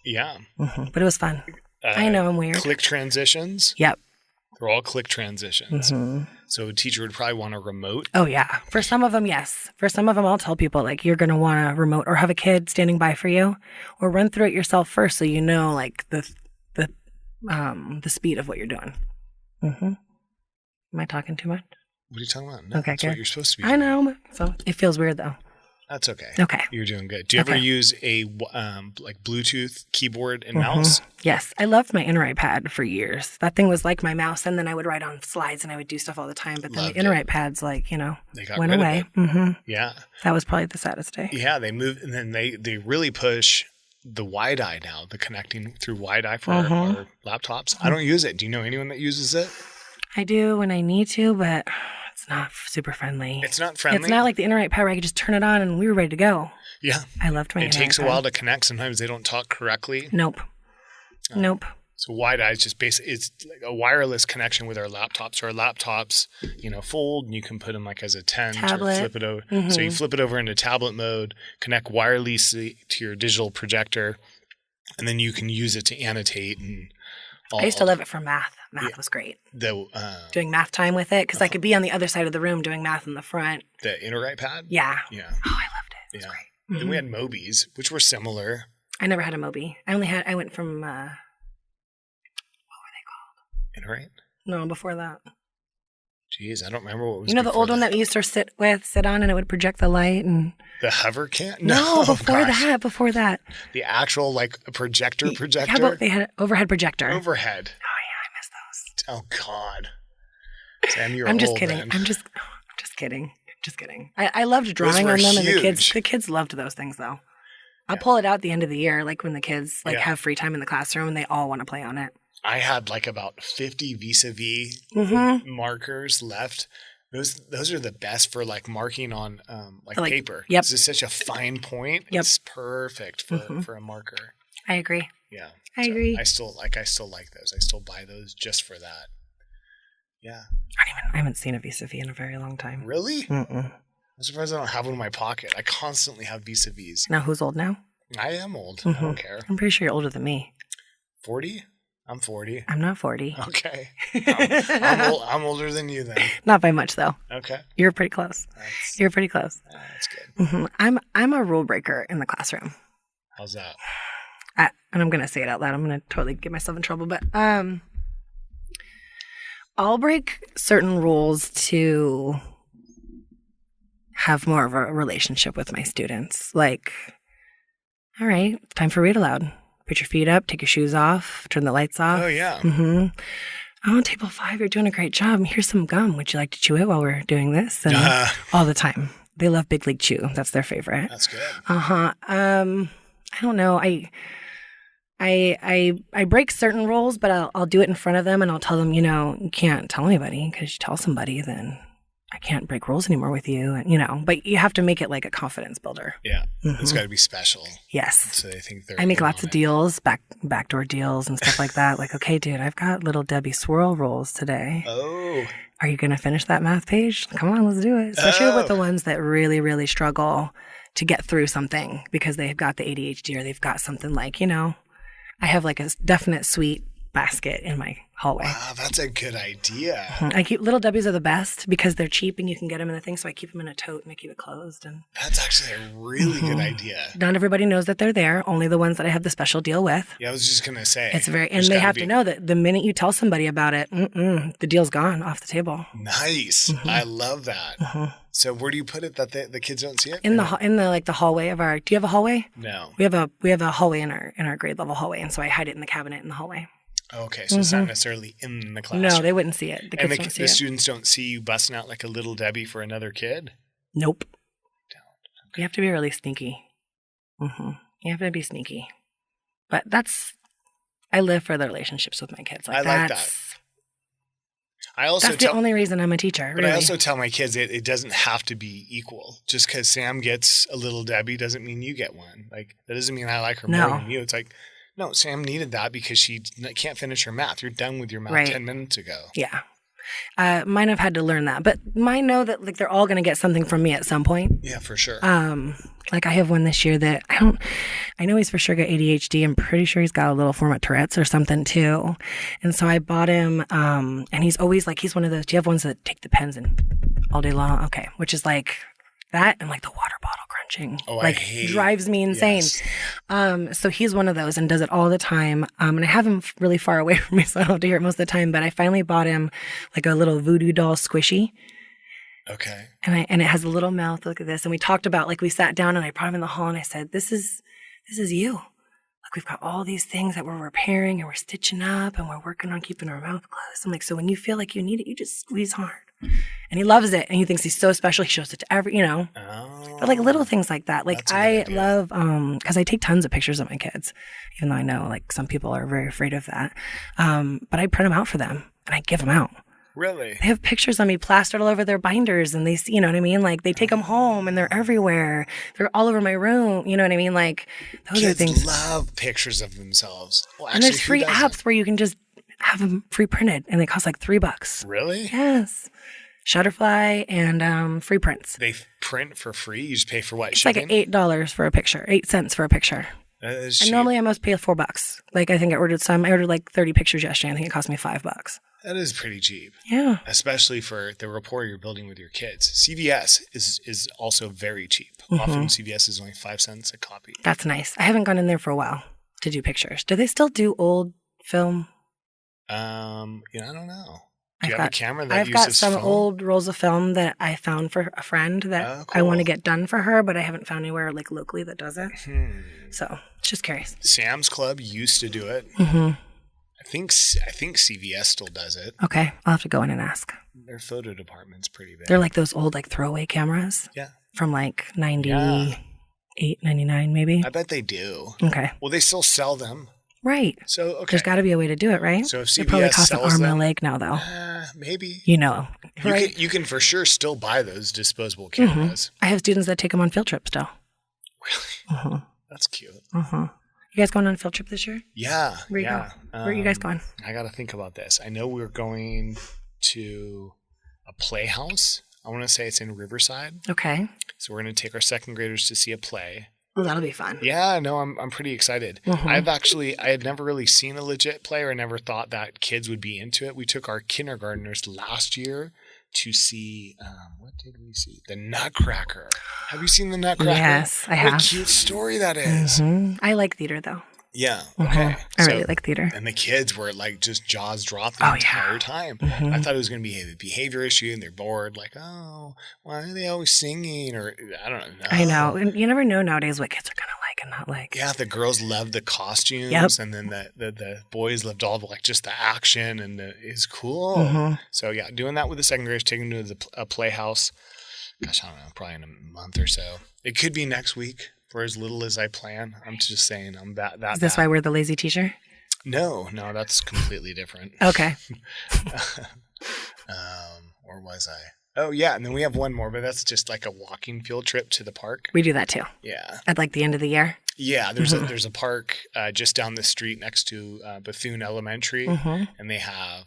Yeah. But it was fun. I know I'm weird. Click transitions. Yep. They're all click transitions. Mm-hmm. So a teacher would probably want a remote. Oh, yeah. For some of them, yes. For some of them, I'll tell people, like, you're going to want a remote or have a kid standing by for you, or run through it yourself first so you know, like, the speed of what you're doing. Mm-hmm. Am I talking too much? What are you talking about? No, Okay, that's good. what you're supposed to be I doing. know, but so it feels weird, though. That's okay. Okay. You're doing good. Do you ever Okay. use a like Bluetooth keyboard and mouse? Yes. I loved my inner iPad for years. That thing was like my mouse, and then I would write on slides and I would do stuff all the time. But then Loved the inner it. iPads, like, They got went rid away. of it. Mm-hmm. Yeah. That was probably the saddest day. Yeah, they moved, and then they really push the wide eye now, the connecting through wide eye for our laptops. I don't use it. Do you know anyone that uses it? I do when I need to, but it's not super friendly. It's not friendly. It's not like the inner iPad where I could just turn it on and we were ready to go. Yeah. I loved my It inner takes a iPad. while to connect. Sometimes they don't talk correctly. Nope. Nope. So wide eye is just basically, it's like a wireless connection with our laptops. Our laptops, fold, and you can put them like as a tent Tablet. or flip it over. So you flip it over into tablet mode, connect wirelessly to your digital projector, and then you can use it to annotate and all. I used to love it for math. Math was great. Doing math time with it, because I could be on the other side of the room doing math in the front. The inner iPad? Yeah. Yeah. Oh, I loved it. It was great. Then we had Mobies, which were similar. I never had a Mobi. I went from, what were they called? Inner right? No, before that. Jeez, I don't remember what was You know the before old one that we used to sit on and it would project the light and... The hover cam? No, before gosh. before that. The actual like projector? How about they had an overhead projector? Overhead. Oh yeah, I miss those. Oh God. Sam, you're I'm just old kidding. then. I'm just kidding. Just kidding. I loved drawing were on them, and huge. the kids loved those things though. I'll pull it out at the end of the year, like when the kids have free time in the classroom and they all want to play on it. I had like about 50 vis-a-vis markers left. Those are the best for like marking on like paper. Yep. This is such a fine point. Yep. It's perfect for a marker. I agree. Yeah. I agree. I still like those. I still buy those just for that. Yeah. I haven't seen a vis-a-vis in a very long time. Really? Mm-mm. I'm surprised I don't have one in my pocket. I constantly have vis-a-vis. Now who's old now? I am old. I don't care. I'm pretty sure you're older than me. 40? I'm 40. I'm not 40. Okay. I'm older than you then. Not by much though. Okay. You're pretty close. You're pretty close. That's good. I'm a rule breaker in the classroom. How's that? And I'm going to say it out loud. I'm going to totally get myself in trouble. But I'll break certain rules to have more of a relationship with my students. Like, all right, it's time for read aloud. Put your feet up, take your shoes off, turn the lights off. Oh, yeah. Mm-hmm. Oh, table 5, you're doing a great job. Here's some gum. Would you like to chew it while we're doing this? And all the time. They love Big League Chew. That's their favorite. That's good. I don't know. I break certain rules, but I'll do it in front of them and I'll tell them, you can't tell anybody, because you tell somebody, then I can't break rules anymore with you. And, but you have to make it like a confidence builder. Yeah. It's got to be special. Yes. So they think they're. I make lots of deals, backdoor deals and stuff like that. Like, okay, dude, I've got little Debbie swirl rolls today. Oh. Are you going to finish that math page? Come on, let's do it. Especially with the ones that really, really struggle to get through something because they've got the ADHD or they've got something like, I have like a definite sweet basket in my hallway. Wow, that's a good idea. I keep Little Debbie's are the best because they're cheap and you can get them in the thing. So I keep them in a tote and I keep it closed. And That's actually a really good idea. not everybody knows that they're there. Only the ones that I have the special deal with. Yeah, I was just gonna say It's and they have to know that the minute you tell somebody about it, the deal's gone off the table. Nice. I love that. So where do you put it that the kids don't see it? In the like the hallway of our. Do you have a hallway? No. We have a hallway in our grade level hallway, and so I hide it in the cabinet in the hallway. Okay, so it's not necessarily in the classroom. No, they wouldn't see it. The kids don't see the it. students don't see you busting out like a Little Debbie for another kid? Nope. Don't. You have to be really sneaky. You have to be sneaky. But I live for the relationships with my kids. I like that. That's the only reason I'm a teacher. But really. I also tell my kids it doesn't have to be equal. Just because Sam gets a Little Debbie doesn't mean you get one. Like, that doesn't mean I like her more than you. It's like, no, Sam needed that because she can't finish her math. You're done with your math 10 minutes ago. Yeah. Mine have had to learn that. But mine know that like they're all going to get something from me at some point. Yeah, for sure. Like I have one this year that I know he's for sure got ADHD. I'm pretty sure he's got a little form of Tourette's or something too. And so I bought him, and he's always like, he's one of those, do you have ones that take the pens and all day long? Okay. Which is like that and like the water bottle crunching. Oh, like drives me insane. Yes. So he's one of those and does it all the time. And I have him really far away from me, so I don't have to hear it most of the time. But I finally bought him like a little voodoo doll squishy. Okay. And it has a little mouth. Look at this. And we talked about, like, we sat down and I brought him in the hall and I said, this is you. Like, we've got all these things that we're repairing and we're stitching up and we're working on keeping our mouth closed. I'm like, so when you feel like you need it, you just squeeze hard. And he loves it. And he thinks he's so special. He shows it to but like little things like that. Like I love, cause I take tons of pictures of my kids, even though I know like some people are very afraid of that. But I print them out for them and I give them out. Really? They have pictures of me plastered all over their binders and they see, you know what I mean? Like they take them home and they're everywhere. They're all over my room. You know what I mean? Like those kids are things. Love pictures of themselves. Well, actually, and there's free apps where you can just have them free printed and they cost like $3. Really? Yes. Shutterfly and free prints. They print for free? You just pay for what? It's like $8 for a picture, 8 cents for a picture. That is and cheap. normally I must pay $4. Like I think I ordered like 30 pictures yesterday. I think it cost me $5. That is pretty cheap. Yeah. Especially for the rapport you're building with your kids. CVS is also very cheap. Often CVS is only 5 cents a copy. That's nice. I haven't gone in there for a while to do pictures. Do they still do old film? I don't know. Do you have a camera that I've uses got some phone? old rolls of film that I found for a friend that I want to get done for her, but I haven't found anywhere like locally that does it. So just curious. Sam's Club used to do it. I think CVS still does it. Okay, I'll have to go in and ask. Their photo department's pretty big. They're like those old like throwaway cameras. Yeah. From like 98, 99 maybe. I bet they do. Okay. Well, they still sell them. Right. So, okay. There's got to be a way to do it, right? So if CVS it probably costs sells an arm and them, a leg now, though. Maybe. You know, right? You can for sure still buy those disposable cameras. I have students that take them on field trips still. Really? That's cute. You guys going on a field trip this year? Yeah. Where you going? Where are you guys going? I got to think about this. I know we're going to a playhouse. I want to say it's in Riverside. Okay. So we're going to take our second graders to see a play. Well, that'll be fun. Yeah, no, I'm pretty excited. I had never really seen a legit play or never thought that kids would be into it. We took our kindergartners last year to see, what did we see? The Nutcracker. Have you seen the Nutcracker? Yes, I have. What a cute story that is. I like theater though. Yeah. Okay. I really like theater. And the kids were like just jaws dropped the entire time. I thought it was going to be a behavior issue and they're bored. Like, oh, why are they always singing? Or I don't know. I know. And you never know nowadays what kids are going to like and not like. Yeah. The girls loved the costumes and then the boys loved all the, like just the action and it's cool. So yeah, doing that with the second graders, taking them to a playhouse. Gosh, I don't know, probably in a month or so. It could be next week. For as little as I plan. I'm just saying I'm that. Is this why we're the lazy teacher? No, that's completely different. Okay. Or was I? Oh yeah, and then we have one more, but that's just like a walking field trip to the park. We do that too. Yeah. At like the end of the year? Yeah, there's a park just down the street next to Bethune Elementary, and they have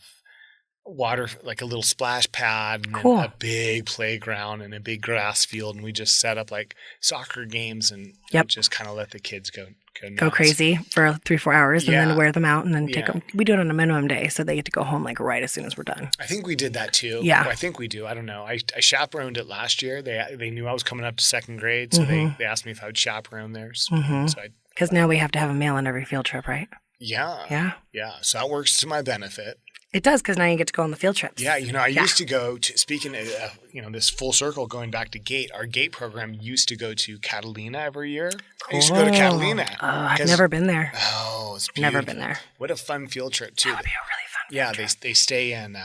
water, like a little splash pad, and Cool. then a big playground and a big grass field. And we just set up like soccer games and Yep. just kind of let the kids go nuts. Go crazy for 3-4 hours and Yeah. then wear them out and then take Yeah. them. We do it on a minimum day, so they get to go home like right as soon as we're done. I think we did that too. Yeah. Well, I think we do. I don't know. I chaperoned it last year. They knew I was coming up to second grade, so they asked me if I would chaperone theirs. Mhm. So Because now we have to have a male on every field trip, right? yeah. So that works to my benefit. It does, because now you get to go on the field trips. Yeah, I used to go to, speaking of, this full circle going back to GATE, our GATE program used to go to Catalina every year. I used to go to Catalina. Oh, I've never been there. Oh, it's beautiful. Never been there. What a fun field trip, too. That would be a really fun Yeah, field trip. they stay in,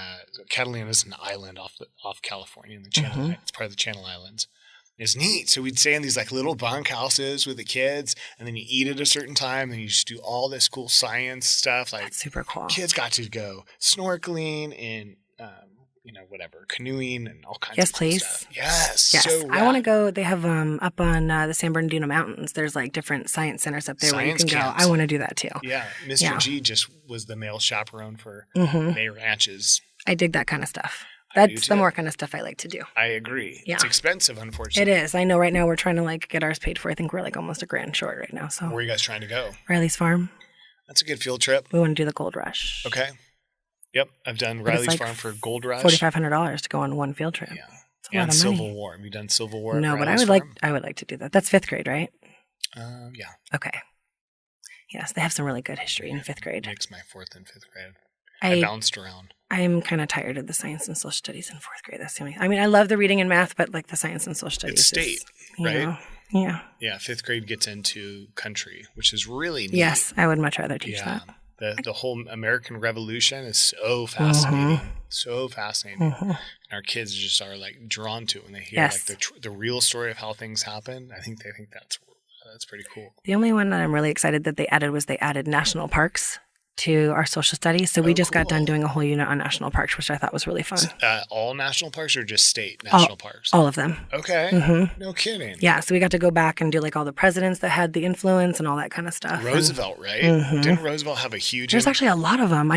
Catalina is an island off California in the Channel. It's part of the Channel Islands. It's neat. So we'd stay in these like little bunk houses with the kids, and then you eat at a certain time, and you just do all this cool science stuff. Like That's super cool. kids got to go snorkeling and whatever, canoeing and all kinds Yes, of cool please. stuff. Yes. Yes, So I want to go. They have up on the San Bernardino Mountains. There's like different science centers up there where you Science can camps. go. I want to do that too. Yeah. Mr. Yeah. G just was the male chaperone for Mhm. May Ranches. I dig that kind of stuff. I do That's too. the more kind of stuff I like to do. I agree. Yeah. It's expensive, unfortunately. It is. I know right now we're trying to like get ours paid for. I think we're like almost $1,000 short right now. So Where are you guys trying to go? Riley's Farm. That's a good field trip. We want to do the Gold Rush. Okay. Yep. I've done But it's Riley's like Farm for Gold Rush. $4,500 to go on one field trip. Yeah. It's a lot And of Civil money. War. Have you done Civil War? at No, but I Riley's would Farm? I would like to do that. That's 5th grade, right? Yeah. Okay. Yes, they have some really good history in 5th grade. Mixed my 4th and 5th grade. I bounced around. I am kind of tired of the science and social studies in 4th grade. That's the only. I mean, I love the reading and math, but like the science and social studies. It's state, is, you right? know, yeah. Yeah. 5th grade gets into country, which is really neat. Yes, I would much rather teach Yeah. that. The whole American Revolution is so fascinating. Mm-hmm. So fascinating. And our kids just are like drawn to it when they hear Yes. like the real story of how things happen. I think they think that's pretty cool. The only one that I'm really excited that they added national parks to our social studies. So we just got done cool. doing a whole unit on national parks, which I thought was really fun. All national parks or just state national parks? All of them. Okay. Mhm. No kidding. Yeah, so we got to go back and do like all the presidents that had the influence and all that kind of stuff. Roosevelt, right? Mhm. Didn't Roosevelt have a huge There's actually a lot of them.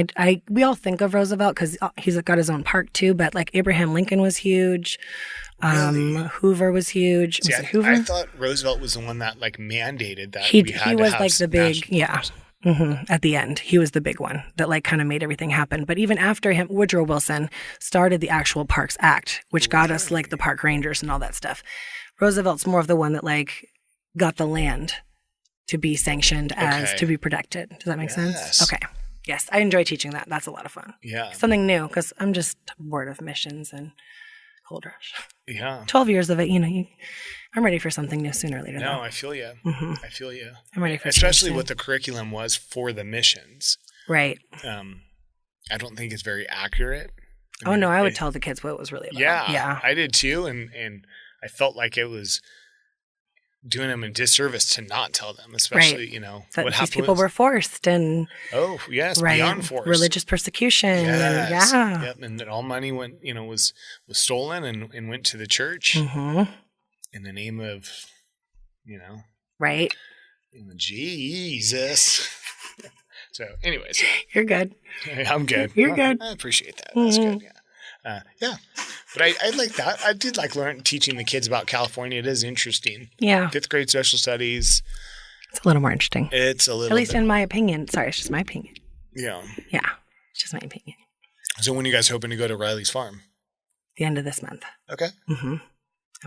We all think of Roosevelt because he's got his own park too, but like Abraham Lincoln was huge. Really? Hoover was huge. See, Was it Hoover? I thought Roosevelt was the one that like mandated that he we had he to was have like the big, national yeah. parks. At the end, he was the big one that like kind of made everything happen. But even after him, Woodrow Wilson started the actual Parks Act, which got us like the park rangers and all that stuff. Roosevelt's more of the one that like got the land to be sanctioned as Okay. to be protected. Does that make sense? Yes. Okay. Yes, I enjoy teaching that. That's a lot of fun. Yeah. Something new because I'm just bored of missions and Gold Rush. Yeah. 12 years of it, I'm ready for something new sooner or later. No, though. I feel you. Mhm. I feel you. I'm ready for Especially change what soon. the curriculum was for the missions. Right. I don't think it's very accurate. Oh no, I would tell the kids what it was really about. Yeah, Yeah. I did too, and I felt like it was doing them a disservice to not tell them, especially That what these happened. people were forced and oh yes, right, beyond force, religious persecution. Yes. And, yeah. Yep, and that all money went, was stolen and went to the church Hmm. in the name of, Right. Jesus. So, anyways, You're good. I'm good. You're good. I appreciate that. That's Mhm. good. Yeah. But I like that. I did like teaching the kids about California. It is interesting. Yeah. 5th grade social studies. It's a little more interesting. It's a little At least bit, in my opinion. Sorry, it's just my opinion. yeah. Yeah. It's just my opinion. So when are you guys hoping to go to Riley's Farm? The end of this month. Okay. I'm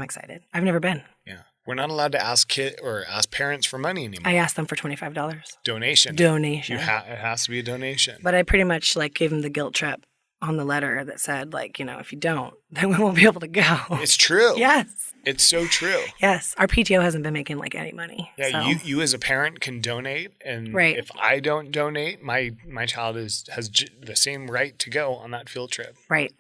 excited. I've never been. Yeah. We're not allowed to ask ask parents for money anymore. I asked them for $25. Donation. Donation. It has to be a donation. But I pretty much like gave them the guilt trip on the letter that said like, if you don't, then we won't be able to go. It's true. Yes. It's so true. Yes. Our PTO hasn't been making like any money. Yeah, so. you as a parent can donate, and Right. if I don't donate, my child has the same right to go on that field trip, Right.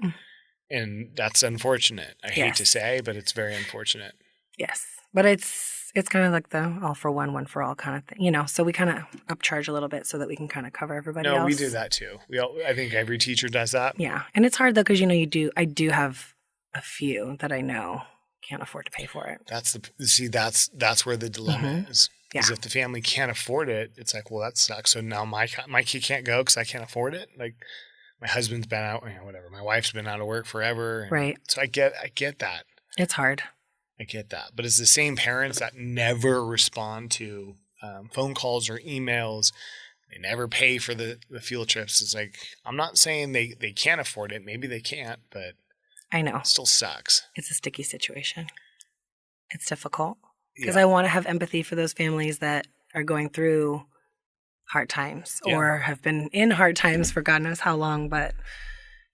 and that's unfortunate. I hate Yes. to say, but it's very unfortunate. Yes. But it's kind of like the all for one for all kind of thing, so we kind of upcharge a little bit so that we can kind of cover everybody else. No, we do that too. I think every teacher does that. Yeah. And it's hard though because, I do have a few that I know can't afford to pay for it. That's where the dilemma is. Yeah. Is if the family can't afford it, it's like, well, that sucks. So now my kid can't go because I can't afford it. Like my husband's been out, whatever. My wife's been out of work forever. And Right. So I get that. It's hard. I get that. But it's the same parents that never respond to phone calls or emails. They never pay for the field trips. It's like, I'm not saying they can't afford it. Maybe they can't, but I know. it still sucks. It's a sticky situation. It's difficult because Yeah. I want to have empathy for those families that are going through hard times or have been in hard times for God knows how long. But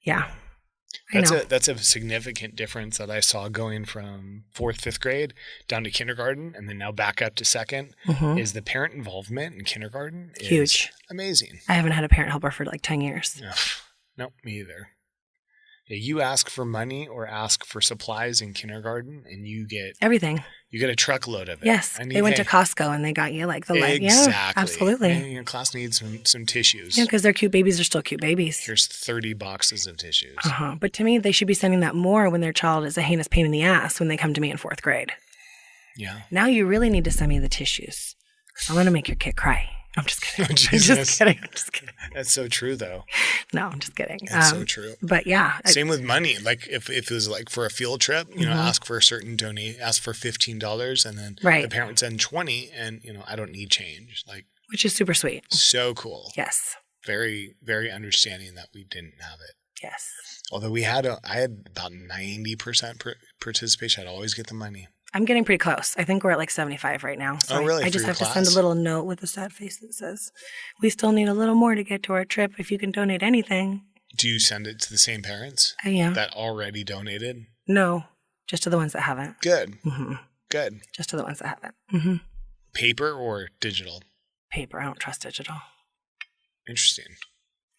yeah, That's a significant difference that I saw going from 4th, 5th grade down to kindergarten and then now back up to 2nd is the parent involvement in kindergarten is huge. Amazing. I haven't had a parent helper for like 10 years. No, me either. Yeah, you ask for money or ask for supplies in kindergarten and you get everything. You get a truckload of it. Yes. They went to Costco and they got you like the light. Exactly. Yeah, absolutely. And your class needs some tissues. Yeah, because they're cute babies are still cute babies. Here's 30 boxes of tissues. But to me, they should be sending that more when their child is a heinous pain in the ass when they come to me in 4th grade. Yeah. Now you really need to send me the tissues. I'm going to make your kid cry. I'm just kidding. Oh, Jesus. I'm just kidding. That's so true, though. No, I'm just kidding. That's so true. But yeah. Same with money. Like if it was like for a field trip, ask for a certain ask for $15 and then the parent send 20 and, I don't need change. Like, which is super sweet. So cool. Yes. Very, very understanding that we didn't have it. Yes. Although I had about 90% participation. I'd always get the money. I'm getting pretty close. I think we're at like 75 right now. So really? I just have to send a little note with a sad face that says, we still need a little more to get to our trip. If you can donate anything. Do you send it to the same parents? Yeah. That already donated? No, just to the ones that haven't. Good. Mm-hmm. Good. Just to the ones that haven't. Mm-hmm. Paper or digital? Paper. I don't trust digital. Interesting.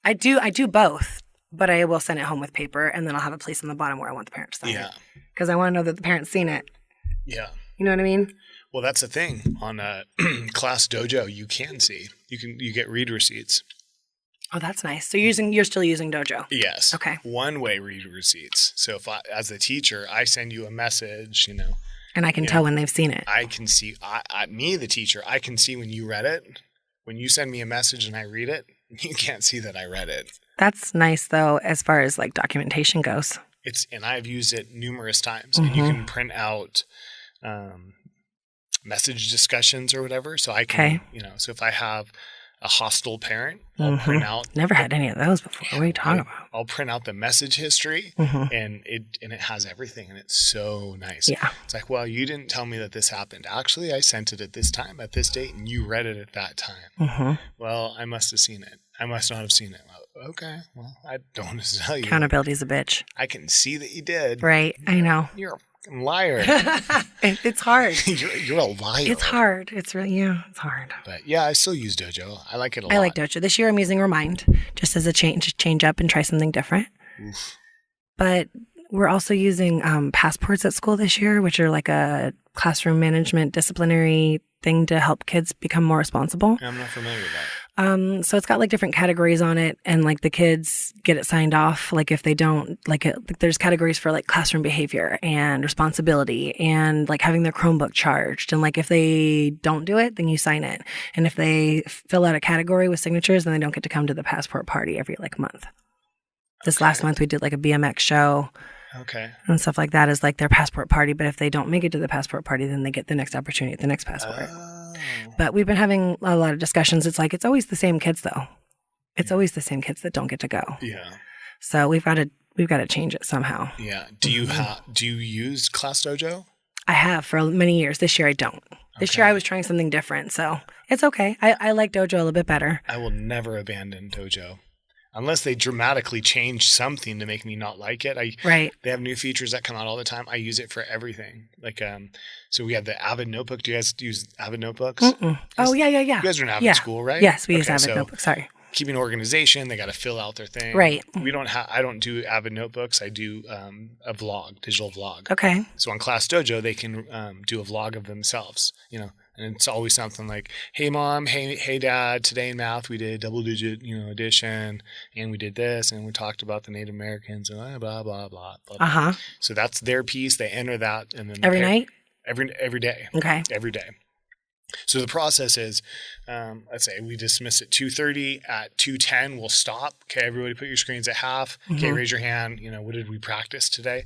I do both, but I will send it home with paper and then I'll have a place on the bottom where I want the parent to sign it. Because I want to know that the parent's seen it. Yeah. You know what I mean? Well, that's the thing. On Class Dojo, you can see. You get read receipts. Oh, that's nice. So you're still using Dojo? Yes. Okay. One-way read receipts. So if as the teacher, I send you a message, and I can tell when they've seen it. I can see. Me, the teacher, I can see when you read it. When you send me a message and I read it, you can't see that I read it. That's nice, though, as far as like documentation goes. And I've used it numerous times. And you can print out message discussions or whatever. So I can, so if I have a hostile parent, I'll print out. Never had any of those before. What are you talking about? I'll print out the message history and it has everything and it's so nice. Yeah. It's like, well, you didn't tell me that this happened. Actually, I sent it at this time, at this date, and you read it at that time. Well, I must have seen it. I must not have seen it. Well, okay. Well, I don't want to tell you. Accountability's a bitch. I can see that you did. Right. I know. You're a fucking liar. It's hard. You're a liar. It's hard. It's really, it's hard. But yeah, I still use Dojo. I like it a lot. I like Dojo. This year I'm using Remind just as a change up and try something different. Oof. But we're also using passports at school this year, which are like a classroom management disciplinary thing to help kids become more responsible. I'm not familiar with that. So it's got like different categories on it and like the kids get it signed off. Like if they don't there's categories for like classroom behavior and responsibility and like having their Chromebook charged. And like if they don't do it, then you sign it. And if they fill out a category with signatures, then they don't get to come to the passport party every like month. This last month we did like a BMX show. Okay. And stuff like that is like their passport party. But if they don't make it to the passport party, then they get the next opportunity at the next passport. But we've been having a lot of discussions. It's like, it's always the same kids though. It's always the same kids that don't get to go. Yeah. So we've got to change it somehow. Yeah. Do you use Class Dojo? I have for many years. This year I don't. This year I was trying something different. So it's okay. I like Dojo a little bit better. I will never abandon Dojo. Unless they dramatically change something to make me not like it. They have new features that come out all the time. I use it for everything. Like, so we have the Avid Notebook. Do you guys use Avid Notebooks? Oh, yeah. You guys are in Avid school, right? Yes, we use Avid Notebook. Sorry. Keeping organization, they got to fill out their thing. Right. I don't do Avid Notebooks. I do a vlog, digital vlog. Okay. So on Class Dojo, they can do a vlog of themselves, and it's always something like, hey, Mom, hey, Dad, today in math, we did double-digit, addition, and we did this, and we talked about the Native Americans, and blah, blah, blah, blah. Uh-huh. So that's their piece. They enter that. And then every night? Every day. Okay. Every day. So the process is, let's say we dismiss at 2:30. At 2:10, we'll stop. Okay, everybody put your screens at half. Okay, raise your hand. What did we practice today?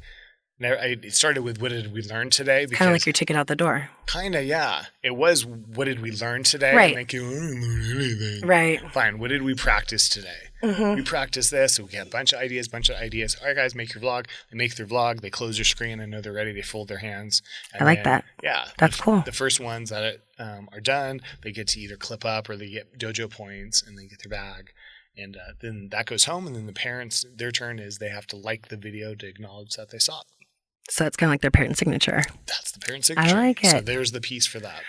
It started with what did we learn today? Kind of like your ticket out the door. Kind of, yeah. It was what did we learn today? Right. And like, I didn't learn anything. Right. Fine. What did we practice today? We practiced this. So we get a bunch of ideas. All right, guys, make your vlog. They make their vlog. They close their screen. I know they're ready. They fold their hands. I like that. Yeah. That's cool. The first ones that are done, they get to either clip up or they get dojo points and they get their bag. And then that goes home. And then the parents, their turn is they have to like the video to acknowledge that they saw it. So it's kind of like their parent signature. That's the parent signature. I like it. So there's the piece for that.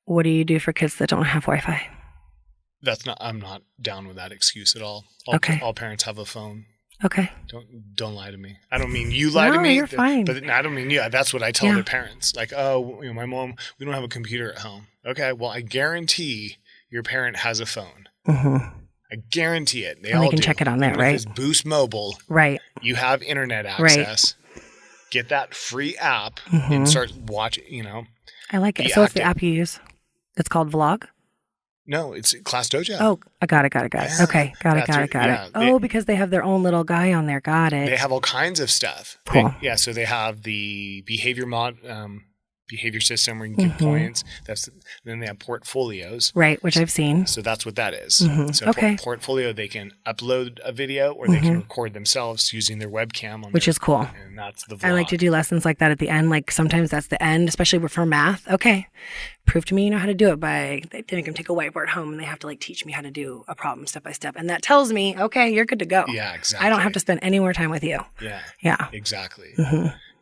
What do you do for kids that don't have Wi-Fi? I'm not down with that excuse at all. Okay. All parents have a phone. Okay. Don't lie to me. I don't mean you lie to me. You're fine. But I don't mean you. That's what I tell their parents. Like, my mom, we don't have a computer at home. Okay. Well, I guarantee your parent has a phone. Mm-hmm. I guarantee it. They and all they can do. check it on there, right? It's Boost Mobile. Right. You have internet access. Right. Get that free app and start watching, I like it. So what's the app you use? It's called Vlog? No, it's Class Dojo. Oh, I got it. Yeah. Okay, got it. Because they have their own little guy on there. Got it. They have all kinds of stuff. Cool. So they have the behavior system where you can get points. Then they have portfolios. Right, which I've seen. So that's what that is. So portfolio, they can upload a video or they can record themselves using their webcam. Which is cool. And that's the vlog. I like to do lessons like that at the end. Like sometimes that's the end, especially for math. Okay, prove to me you know how to do it by, they make them take a whiteboard home and they have to like teach me how to do a problem step by step. And that tells me, okay, you're good to go. Yeah, exactly. I don't have to spend any more time with you. Yeah. Exactly.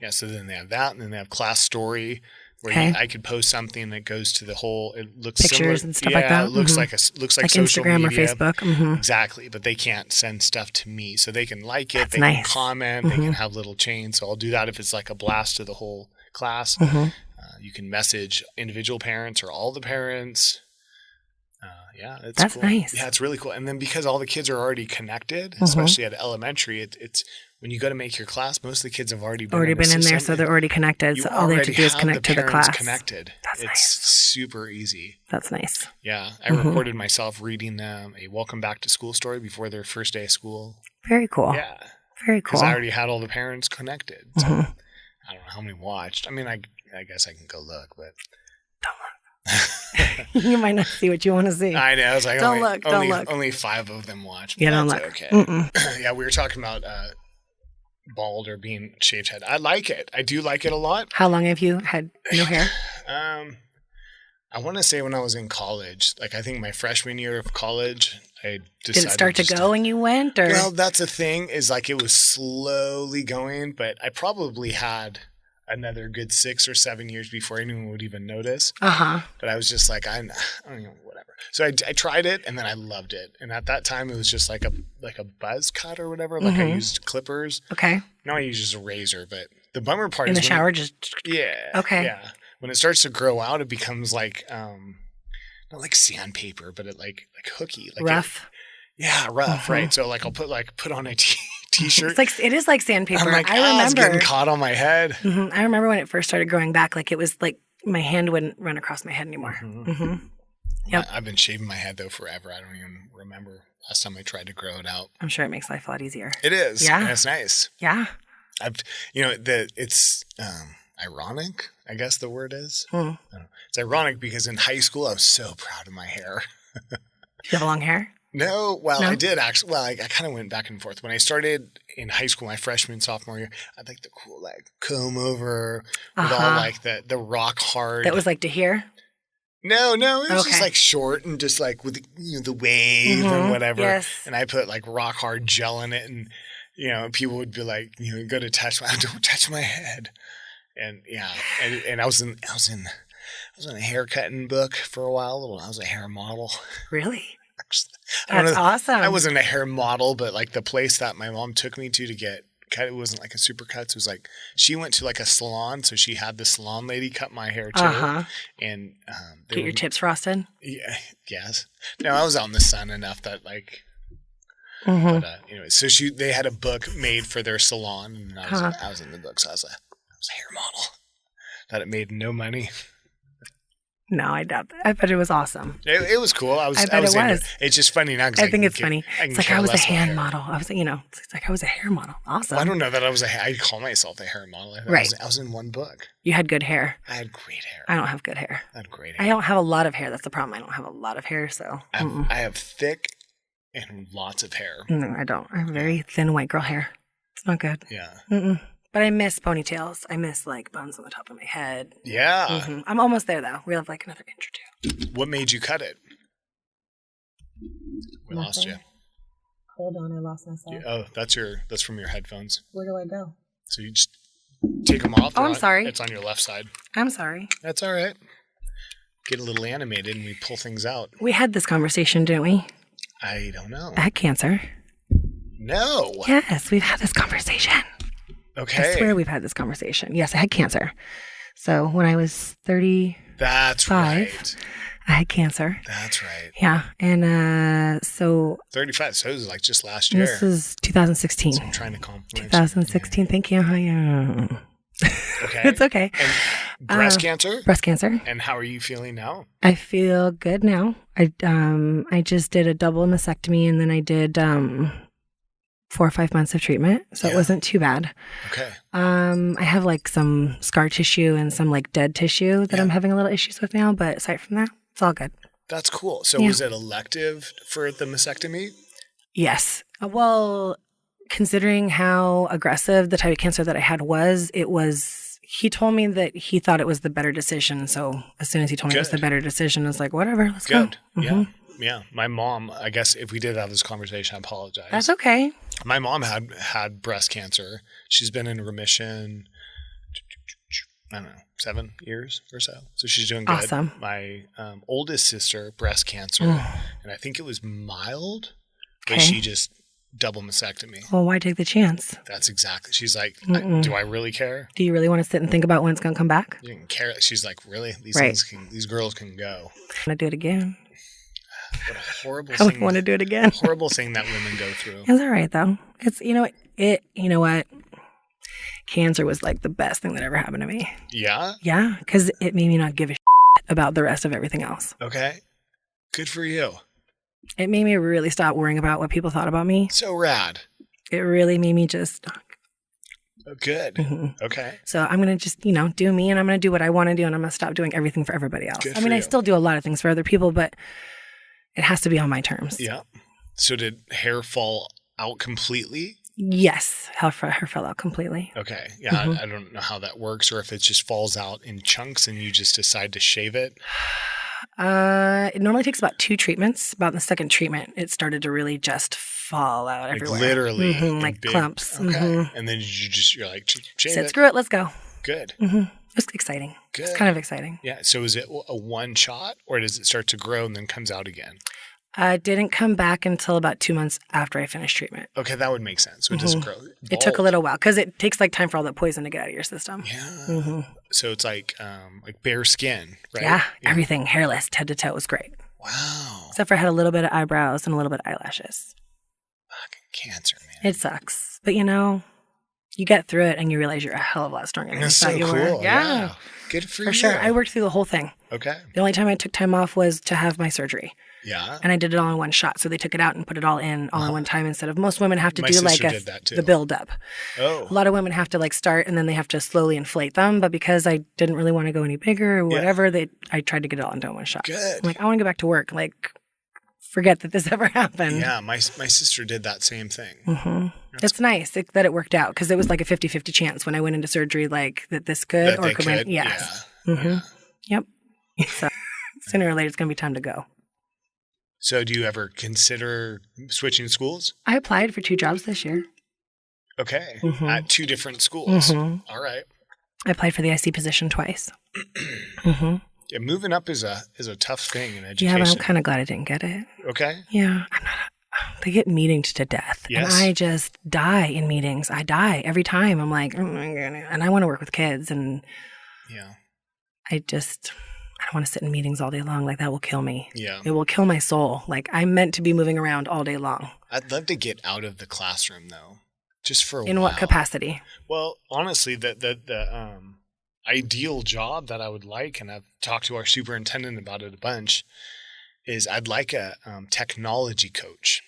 Yeah, so then they have that, and then they have Class Story, where I could post something that goes to the whole. It looks pictures similar, and stuff like that. It looks like like social Instagram media. or Facebook. Exactly, but they can't send stuff to me, so they can like it. That's they nice. can comment. They can have little chains. So I'll do that if it's like a blast to the whole class. You can message individual parents or all the parents. It's That's cool. nice. Yeah, it's really cool. And then because all the kids are already connected, especially at elementary, it's when you go to make your class, most of the kids have already been in there, so they're already connected. So all they have to do is connect to the class. Connected. That's it's nice. super easy. That's nice. Yeah, I recorded myself reading them a welcome back to school story before their first day of school. Very cool. Yeah, very cool. Because I already had all the parents connected. So I don't know how many watched. I mean, I guess I can go look, but don't look. You might not see what you want to see. I know. I was like, don't look. Only 5 of them watched. Yeah, don't look. Okay. Yeah, we were talking about bald or being shaved head. I like it. I do like it a lot. How long have you had no hair? I want to say when I was in college, like I think my freshman year of college, I decided. Did it start to go when you went? Or? Well, that's the thing is like it was slowly going, but I probably had another good 6 or 7 years before anyone would even notice. But I was just like, I don't know, whatever. So I tried it and then I loved it. And at that time it was just like a buzz cut or whatever. Like I used clippers. Okay. Now I use just a razor, but the bummer part in is the shower just Okay. Yeah. When it starts to grow out, it becomes like not like sandpaper, but it like hooky. Like rough. Rough, right? So like I'll put on a t-shirt. It is like sandpaper. I'm like, I remember it's getting caught on my head. I remember when it first started growing back, like it was like my hand wouldn't run across my head anymore. Yep. I've been shaving my head though forever. I don't even remember last time I tried to grow it out. I'm sure it makes life a lot easier. It is. Yeah. And it's nice. Yeah. It's ironic, I guess the word is. It's ironic because in high school I was so proud of my hair. Do you have long hair? No, I did actually. Well, I kind of went back and forth. When I started in high school, my freshman, sophomore year, I had like the cool like comb over with all like the rock hard. That was like to here? No, it was just like short and just like with the wave and whatever. Yes. And I put like rock hard gel in it, and people would be like, go to touch don't touch my head, and and I was in a haircutting book for a while. I was a hair model. Really? That's awesome. I wasn't a hair model, but like the place that my mom took me to get cut, it wasn't like a super cuts. It was like she went to like a salon, so she had the salon lady cut my hair too. And get your tips frosted. Yeah, yes. No, I was out in the sun enough that like. But anyway, so they had a book made for their salon, and I was in the book, so I was a hair model. That it made no money. No, I doubt that. I bet it was awesome. It was cool. I bet it into was. It's just funny now. I think it's funny. It's like I was a hand model. I was, it's like I was a hair model. Awesome. Well, I don't know that I call myself a hair model. I was in one book. You had good hair. I had great hair. I don't have good hair. I had great hair. I don't have a lot of hair. That's the problem. I don't have a lot of hair, so. I have thick and lots of hair. No, I don't. I have very thin white girl hair. It's not good. Yeah. Mm-mm. But I miss ponytails. I miss like buns on the top of my head. Yeah. Mm-hmm. I'm almost there though. We have like another inch or two. What made you cut it? We lost you. Hold on, I lost myself. Oh, that's from your headphones. Where do I go? So you just take them off. Oh, I'm sorry. It's on your left side. I'm sorry. That's all right. Get a little animated and we pull things out. We had this conversation, didn't we? I don't know. I had cancer. No. Yes, we've had this conversation. Okay. I swear we've had this conversation. Yes, I had cancer. So when I was 35, That's right. I had cancer. That's right. Yeah. And so 35. So it was like just last year. this is 2016. So I'm trying to compliment 2016. Yeah. Thank you. Yeah. Okay. It's okay. And breast cancer? Breast cancer. And how are you feeling now? I feel good now. I just did a double mastectomy and then I did 4 or 5 months of treatment, so it wasn't too bad. Okay. I have like some scar tissue and some like dead tissue that I'm having a little issues with now, but aside from that, it's all good. That's cool. So was it elective for the mastectomy? Yes. Well, considering how aggressive the type of cancer that I had was, he told me that he thought it was the better decision. So as soon as he told me it was the better decision, I was like, whatever, let's go. Mm-hmm. Yeah. Yeah. My mom, I guess if we did have this conversation, I apologize. That's okay. My mom had breast cancer. She's been in remission, I don't know, 7 years or so. So she's doing good. Awesome. My oldest sister, breast cancer, and I think it was mild, but Okay. she just double mastectomy. Well, why take the chance? That's exactly. She's like, do I really care? Do you really want to sit and think about when it's going to come back? You didn't care. She's like, really? These these girls can go. I want to do it again. What a horrible I thing. want to do it again. Horrible thing that women go through. It's all right though. It's you know what? Cancer was like the best thing that ever happened to me. Yeah? Yeah, because it made me not give a about the rest of everything else. Okay. Good for you. It made me really stop worrying about what people thought about me. So rad. It really made me just. Oh, good. Mm-hmm. Okay. So I'm going to just, do me and I'm going to do what I want to do and I'm going to stop doing everything for everybody else. Good I mean, for I you. still do a lot of things for other people, but it has to be on my terms. Yeah. So did hair fall out completely? Yes. Her fell out completely. Okay. Yeah. I don't know how that works or if it just falls out in chunks and you just decide to shave it. It normally takes about 2 treatments. About the second treatment, it started to really just fall out Like everywhere. literally. Like big, clumps. Okay. And then you're like, shave Said, it. screw it, let's go. Good. It was exciting. Good. It's kind of exciting. Yeah. So is it a one shot or does it start to grow and then comes out again? Didn't come back until about 2 months after I finished treatment. Okay. That would make sense. So it doesn't grow. It took a little while because it takes like time for all that poison to get out of your system. Yeah. So it's like bare skin, right? Yeah, everything hairless, head to toe was great. Wow. Except for I had a little bit of eyebrows and a little bit of eyelashes. Fucking cancer, man. It sucks. But you get through it and you realize you're a hell of a lot stronger than you That's thought so you cool. were. Yeah. Good for you. For sure. I worked through the whole thing. Okay. The only time I took time off was to have my surgery. Yeah. And I did it all in one shot. So they took it out and put it all in one time instead of most women have to My do like sister did that too. the build up. Oh. A lot of women have to like start and then they have to slowly inflate them. But because I didn't really want to go any bigger or whatever, I tried to get it all into one shot. Good. I'm like, I want to go back to work. Like, forget that this ever happened. Yeah. My sister did that same thing. It's nice that it worked out because it was like a 50-50 chance when I went into surgery, like that this could That or they could could. win. Yes. Yeah. Yep. So sooner or later, it's going to be time to go. So do you ever consider switching schools? I applied for 2 jobs this year. Okay. At 2 different schools. All right. I applied for the IC position twice. Yeah, moving up is a tough thing in education. Yeah, but I'm kind of glad I didn't get it. Okay. Yeah, they get meetinged to death. Yes. And I just die in meetings. I die every time. I'm like, oh my God. And I want to work with kids. And Yeah. I don't want to sit in meetings all day long. Like that will kill me. Yeah. It will kill my soul. Like I'm meant to be moving around all day long. I'd love to get out of the classroom though, just for a while. In what capacity? Well, honestly, ideal job that I would like, and I've talked to our superintendent about it a bunch, is I'd like a technology coach.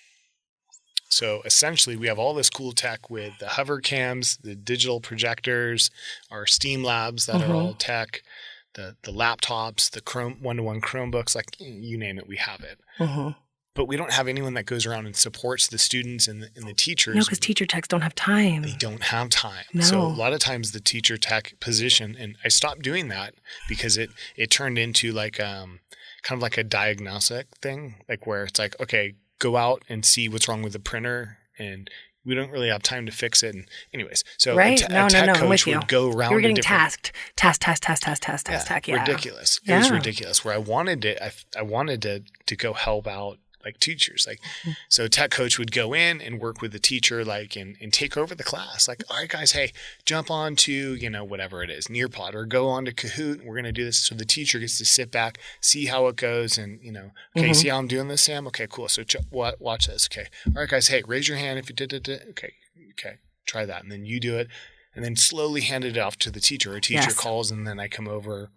So essentially, we have all this cool tech with the hover cams, the digital projectors, our STEAM labs that are all tech, the laptops, the one-to-one Chromebooks, like you name it, we have it. But we don't have anyone that goes around and supports the students and the teachers. No, because teacher techs don't have time. They don't have time. No. So a lot of times the teacher tech position, and I stopped doing that because it turned into like kind of like a diagnostic thing, like where it's like, okay, go out and see what's wrong with the printer, and we don't really have time to fix it. And anyways, so a tech coach would go around. You were getting task. Yeah. Ridiculous. It was ridiculous. Where I wanted to go help out like teachers, like so tech coach would go in and work with the teacher, like and take over the class. Like, all right, guys, hey, jump on to whatever it is, Nearpod, or go on to Kahoot. We're gonna do this. So the teacher gets to sit back, see how it goes, and okay, see how I'm doing this, Sam? Okay, cool. So watch this. Okay, all right, guys, hey, raise your hand if you did it. Okay, try that, and then you do it, and then slowly hand it off to the teacher. A teacher calls, and then I come over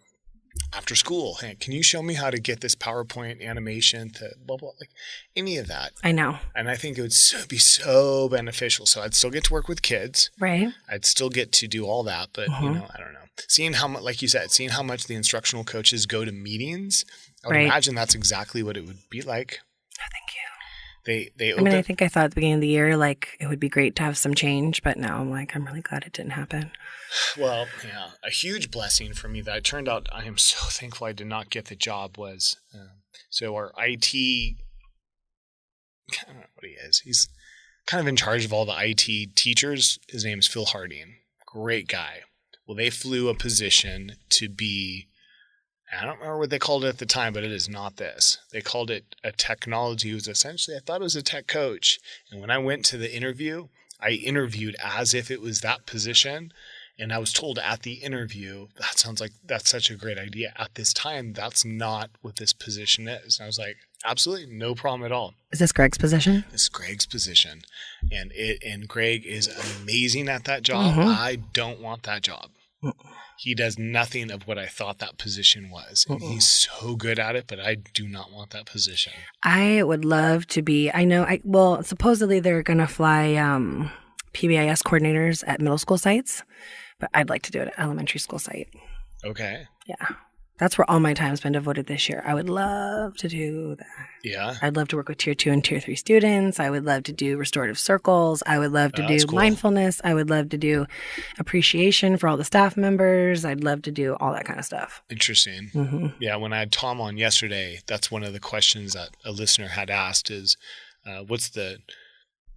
after school. Hey, can you show me how to get this PowerPoint animation to blah, blah, like any of that? I know. And I think it would be so beneficial. So I'd still get to work with kids. Right. I'd still get to do all that. But, I don't know. Seeing how much, like you said, seeing how much the instructional coaches go to meetings, I would imagine that's exactly what it would be like. Oh, thank you. I think I thought at the beginning of the year, like, it would be great to have some change, but now I'm like, I'm really glad it didn't happen. Well, yeah, a huge blessing for me that it turned out I am so thankful I did not get the job was, so our IT, I don't know what he is. He's kind of in charge of all the IT teachers. His name is Phil Harding. Great guy. Well, they flew a position to be, I don't remember what they called it at the time, but it is not this. They called it a technology. It was essentially, I thought it was a tech coach. And when I went to the interview, I interviewed as if it was that position. And I was told at the interview, that sounds like that's such a great idea. At this time, that's not what this position is. And I was like, absolutely no problem at all. Is this Greg's position? This is Greg's position. And Greg is amazing at that job. I don't want that job. He does nothing of what I thought that position was. And he's so good at it, but I do not want that position. I would love to be, supposedly they're going to fly PBIS coordinators at middle school sites, but I'd like to do it at elementary school site. Okay. Yeah. That's where all my time's been devoted this year. I would love to do that. Yeah. I'd love to work with tier 2 and tier 3 students. I would love to do restorative circles. I would love to do mindfulness. I would love to do appreciation for all the staff members. I'd love to do all that kind of stuff. Interesting. Yeah. When I had Tom on yesterday, that's one of the questions that a listener had asked is, what is it?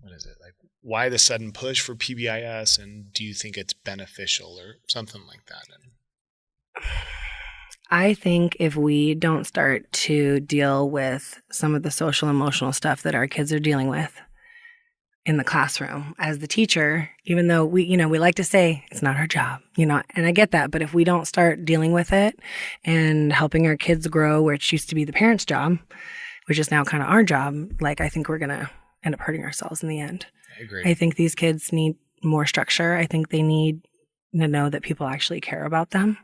Like, why the sudden push for PBIS? And do you think it's beneficial or something like that? I think if we don't start to deal with some of the social emotional stuff that our kids are dealing with in the classroom as the teacher, even though we like to say it's not our job, and I get that, but if we don't start dealing with it and helping our kids grow where it used to be the parents' job, which is now kind of our job, like I think we're going to end up hurting ourselves in the end. I agree. I think these kids need more structure. I think they need to know that people actually care about them.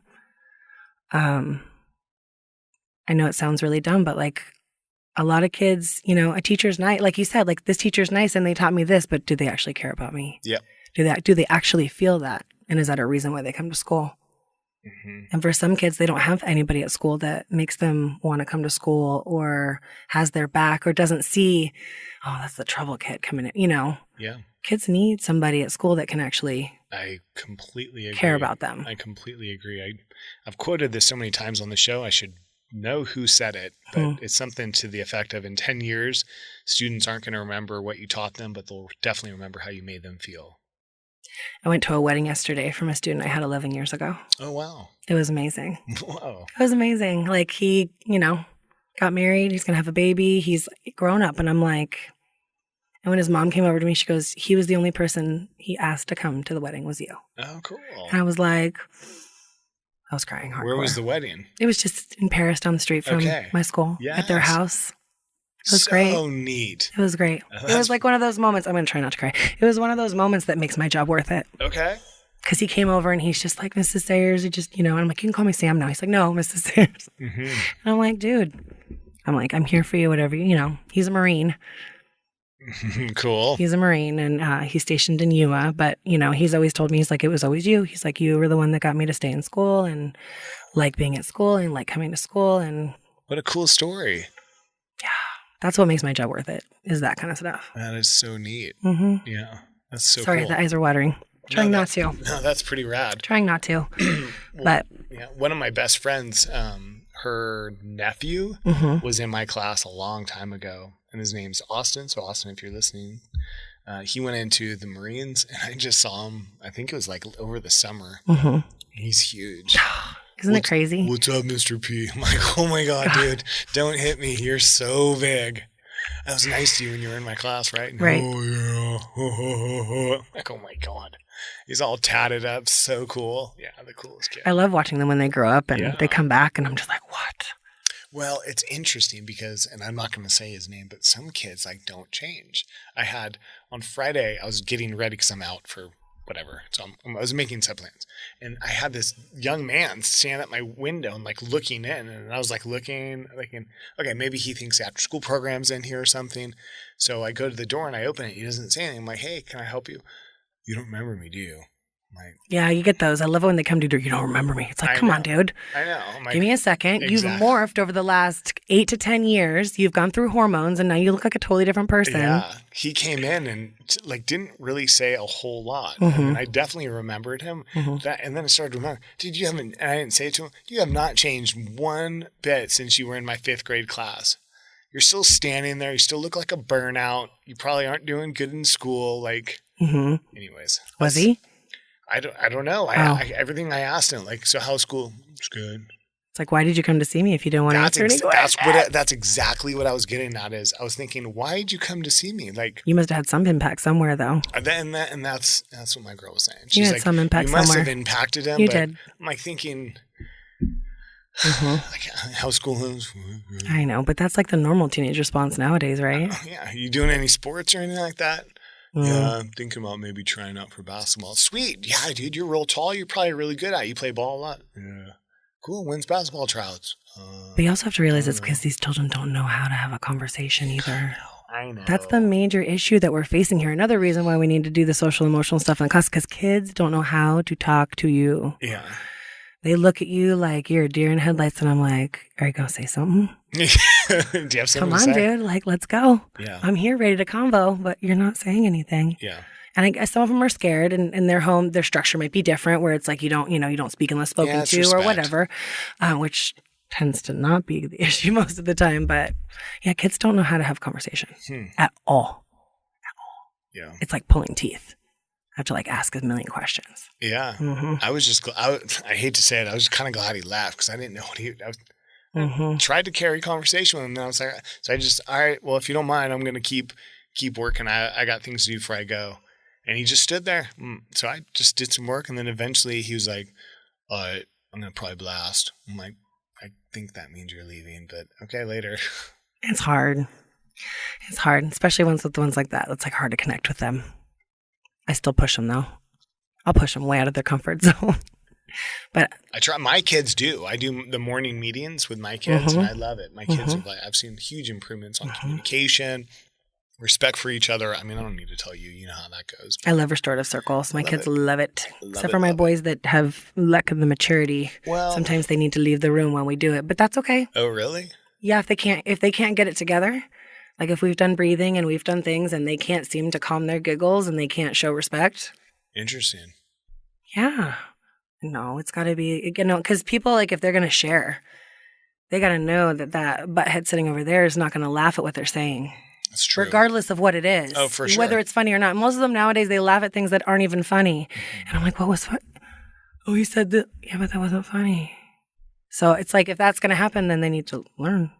I know it sounds really dumb, but like a lot of kids, a teacher's nice, like you said, like this teacher's nice and they taught me this, but do they actually care about me? Yeah. Do they actually feel that? And is that a reason why they come to school? And for some kids, they don't have anybody at school that makes them want to come to school or has their back or doesn't see, oh, that's the trouble kid coming in, Yeah. Kids need somebody at school that can actually I completely agree. Care about them. I completely agree. I've quoted this so many times on the show, I should know who said it, but it's something to the effect of in 10 years, students aren't going to remember what you taught them, but they'll definitely remember how you made them feel. I went to a wedding yesterday from a student I had 11 years ago. Oh, wow. It was amazing. Wow. It was amazing. Like he, got married. He's going to have a baby. He's grown up. And I'm like, and when his mom came over to me, she goes, he was the only person he asked to come to the wedding was you. Oh, cool. And I was like, I was crying hardcore. Where was the wedding? It was just in Paris down the street from my school at their house. It was great. So neat. It was great. It was like one of those moments. I'm going to try not to cry. It was one of those moments that makes my job worth it. Okay. Because he came over and he's just like, Mrs. Sayres, and I'm like, you can call me Sam now. He's like, no, Mrs. Sayres. Mm-hmm. And I'm like, dude, I'm here for you, whatever, he's a Marine. Cool. He's a Marine and he's stationed in Yuma, but, he's always told me, he's like, it was always you. He's like, you were the one that got me to stay in school and like being at school and like coming to school. And what a cool story. yeah, that's what makes my job worth it, is that kind of stuff. That is so neat. Mm-hmm. Yeah, that's so Sorry, cool. the eyes are watering. Trying not to. No, that's pretty rad. Trying not to. But yeah, one of my best friends, her nephew was in my class a long time ago, and his name's Austin. So Austin, if you're listening, he went into the Marines, and I just saw him. I think it was like over the summer. He's huge. Isn't it crazy? What's up, Mr. P? I'm like, oh my God, dude, don't hit me. You're so big. I was nice to you when you were in my class, right? Right. Oh, yeah. Like, oh my God. He's all tatted up. So cool. Yeah, the coolest kid. I love watching them when they grow up and they come back and I'm just like, what? Well, it's interesting because, and I'm not going to say his name, but some kids like don't change. I had on Friday, I was getting ready because I'm out for whatever. So I was making set plans, and I had this young man stand at my window and like looking in, and I was like looking, okay, maybe he thinks after school program's in here or something. So I go to the door and I open it. He doesn't say anything. I'm like, hey, can I help you? You don't remember me, do you? I'm like, yeah, you get those. I love it when they come to you. You don't remember me. It's like, come on, dude. I know. I'm like, give me a second. Exactly. You've morphed over the last 8 to 10 years. You've gone through hormones, and now you look like a totally different person. Yeah, he came in and like didn't really say a whole lot. And I definitely remembered him. And then I started to remember, dude, and I didn't say it to him, you have not changed one bit since you were in my 5th grade class. You're still standing there. You still look like a burnout. You probably aren't doing good in school. Like, anyways. Was he? I don't know. Everything I asked him, like, so how's school? It's good. It's like, why did you come to see me if you didn't want to answer any questions? That's exactly what I was getting at. Is I was thinking, why did you come to see me? Like, you must have had some impact somewhere, though. And that's what my girl was saying. She's had like, some impact you must somewhere. have impacted him. You but did. I'm like thinking, like, how's school is? I know, but that's like the normal teenage response nowadays, right? Yeah. Are you doing any sports or anything like that? Yeah, I'm thinking about maybe trying out for basketball. Sweet. Yeah, dude, you're real tall. You're probably really good at it. You play ball a lot. Yeah. Cool. When's basketball tryouts? But you also have to realize it's because these children don't know how to have a conversation either. I know. That's the major issue that we're facing here. Another reason why we need to do the social emotional stuff in the class, because kids don't know how to talk to you. Yeah. They look at you like you're a deer in headlights, and I'm like, are you going to say something? Do you have something Come on, to say? dude. Like, let's go. Yeah. I'm here ready to convo, but you're not saying anything. Yeah. And I guess some of them are scared, and in their home, their structure might be different, where it's like you don't speak unless spoken to respect. or whatever, which tends to not be the issue most of the time. But yeah, kids don't know how to have conversation at all. Yeah. It's like pulling teeth. I have to like ask a million questions. Yeah. I was just, I hate to say it, I was kind of glad he laughed because I didn't know what I tried to carry conversation with him. And I was like, so I just, all right, well, if you don't mind, I'm going to keep working. I got things to do before I go. And he just stood there. So I just did some work. And then eventually he was like, all right, I'm going to probably blast. I'm like, I think that means you're leaving, but okay, later. It's hard. It's hard, especially with the ones like that. It's like hard to connect with them. I still push them though. I'll push them way out of their comfort zone. But I try. My kids do. I do the morning meetings with my kids, and I love it. My kids are like, I've seen huge improvements on communication, respect for each other. I mean, I don't need to tell you. You know how that goes. I love restorative circles. My kids love it. Except for my boys that have lack of the maturity. Well, sometimes they need to leave the room when we do it, but that's okay. Oh, really? Yeah, if they can't get it together. Like if we've done breathing and we've done things and they can't seem to calm their giggles and they can't show respect. Interesting. Yeah. No, it's got to be, because people, like, if they're going to share, they got to know that butthead sitting over there is not going to laugh at what they're saying. That's true. Regardless of what it is. Oh, for sure. Whether it's funny or not. Most of them nowadays, they laugh at things that aren't even funny. And I'm like, what was funny? Oh, he said that. Yeah, but that wasn't funny. So it's like, if that's going to happen, then they need to learn.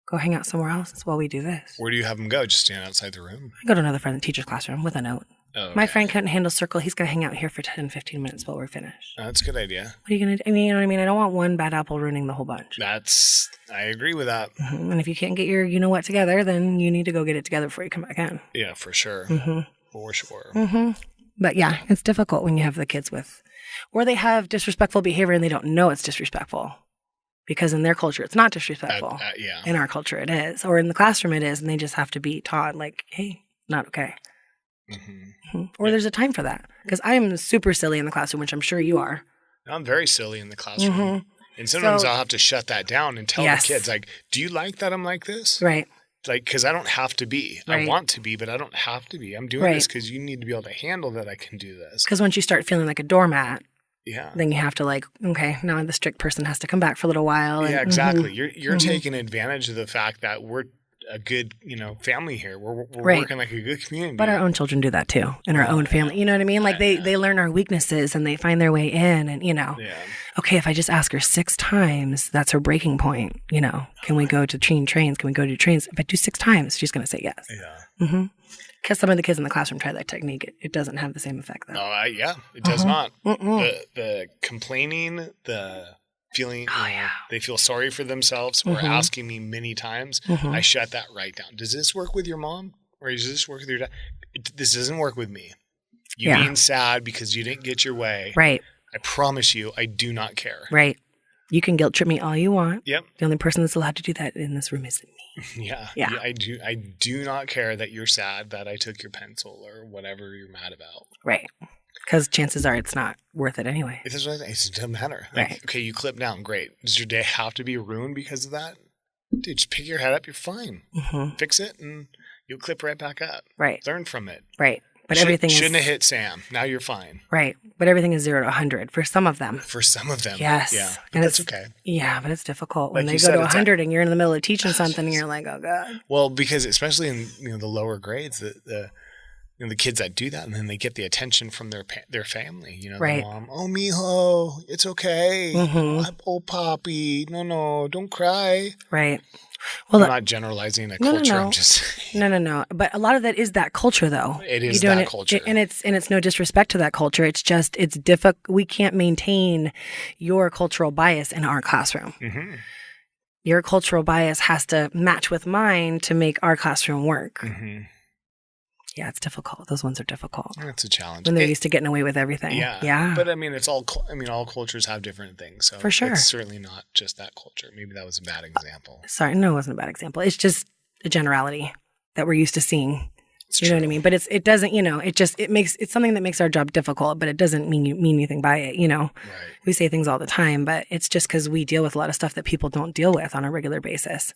Go hang out somewhere else while we do this. Where do you have them go? Just stand outside the room? I go to another friend in the teacher's classroom with a note. Oh, okay. My friend couldn't handle circle. He's going to hang out here for 10, 15 minutes while we're finished. Oh, that's a good idea. What are you going to do? I mean, you know what I mean? I don't want one bad apple ruining the whole bunch. I agree with that. And if you can't get your you-know-what together, then you need to go get it together before you come back in. Yeah, for sure. For sure. But yeah, it's difficult when you have the kids or they have disrespectful behavior and they don't know it's disrespectful. Because in their culture, it's not disrespectful. Yeah. In our culture, it is. Or in the classroom, it is. And they just have to be taught, like, hey, not okay. Or there's a time for that. Because I am super silly in the classroom, which I'm sure you are. I'm very silly in the classroom. And sometimes I'll have to shut that down and tell the kids, like, do you like that I'm like this? Right. Like, because I don't have to be. Right. I want to be, but I don't have to be. I'm doing this because you need to be able to handle that I can do this. Because once you start feeling like a doormat, yeah, then you have to like, okay, now the strict person has to come back for a little while. Yeah, exactly. You're taking advantage of the fact that we're a good, family here. We're working like a good community. But our own children do that too in our own family. You know what I mean? Like they learn our weaknesses and they find their way in and, okay, if I just ask her 6 times, that's her breaking point. Can we go to teen trains? Can we go to trains? If I do 6 times, she's going to say yes. Yeah. Because some of the kids in the classroom try that technique. It doesn't have the same effect though. Oh, yeah, it does not. The complaining, the feeling they feel sorry for themselves or asking me many times, I shut that right down. Does this work with your mom? Or does this work with your dad? This doesn't work with me. You being sad because you didn't get your way. Right. I promise you, I do not care. Right. You can guilt trip me all you want. Yep. The only person that's allowed to do that in this room is me. Yeah. I do not care that you're sad that I took your pencil or whatever you're mad about. Right. Because chances are it's not worth it anyway. It doesn't matter. Like, right. Okay, you clip down. Great. Does your day have to be ruined because of that? Dude, just pick your head up. You're fine. Fix it and you'll clip right back up. Right. Learn from it. Right. But shouldn't have hit Sam. Now you're fine. Right. But everything is 0 to 100 for some of them. Yes. Yeah. But that's okay. Yeah, but it's difficult when they go to 100 and you're in the middle of teaching something and you're like, oh God. Well, because especially in the lower grades, the kids that do that and then they get the attention from their family. Right. The mom, oh, mijo, it's okay. Oh, Poppy, no, don't cry. Right. Well, I'm not generalizing a culture. No. I'm just No. But a lot of that is that culture, though. It is that culture, and it's no disrespect to that culture. It's just it's difficult. We can't maintain your cultural bias in our classroom. Your cultural bias has to match with mine to make our classroom work. Yeah, it's difficult. Those ones are difficult. That's a challenge. When they're used to getting away with everything. Yeah. But all cultures have different things. So for sure. It's certainly not just that culture. Maybe that was a bad example. Sorry, no, it wasn't a bad example. It's just a generality that we're used to seeing. You know what I mean? But it doesn't, it's something that makes our job difficult, but it doesn't mean anything by it, Right. We say things all the time, but it's just because we deal with a lot of stuff that people don't deal with on a regular basis.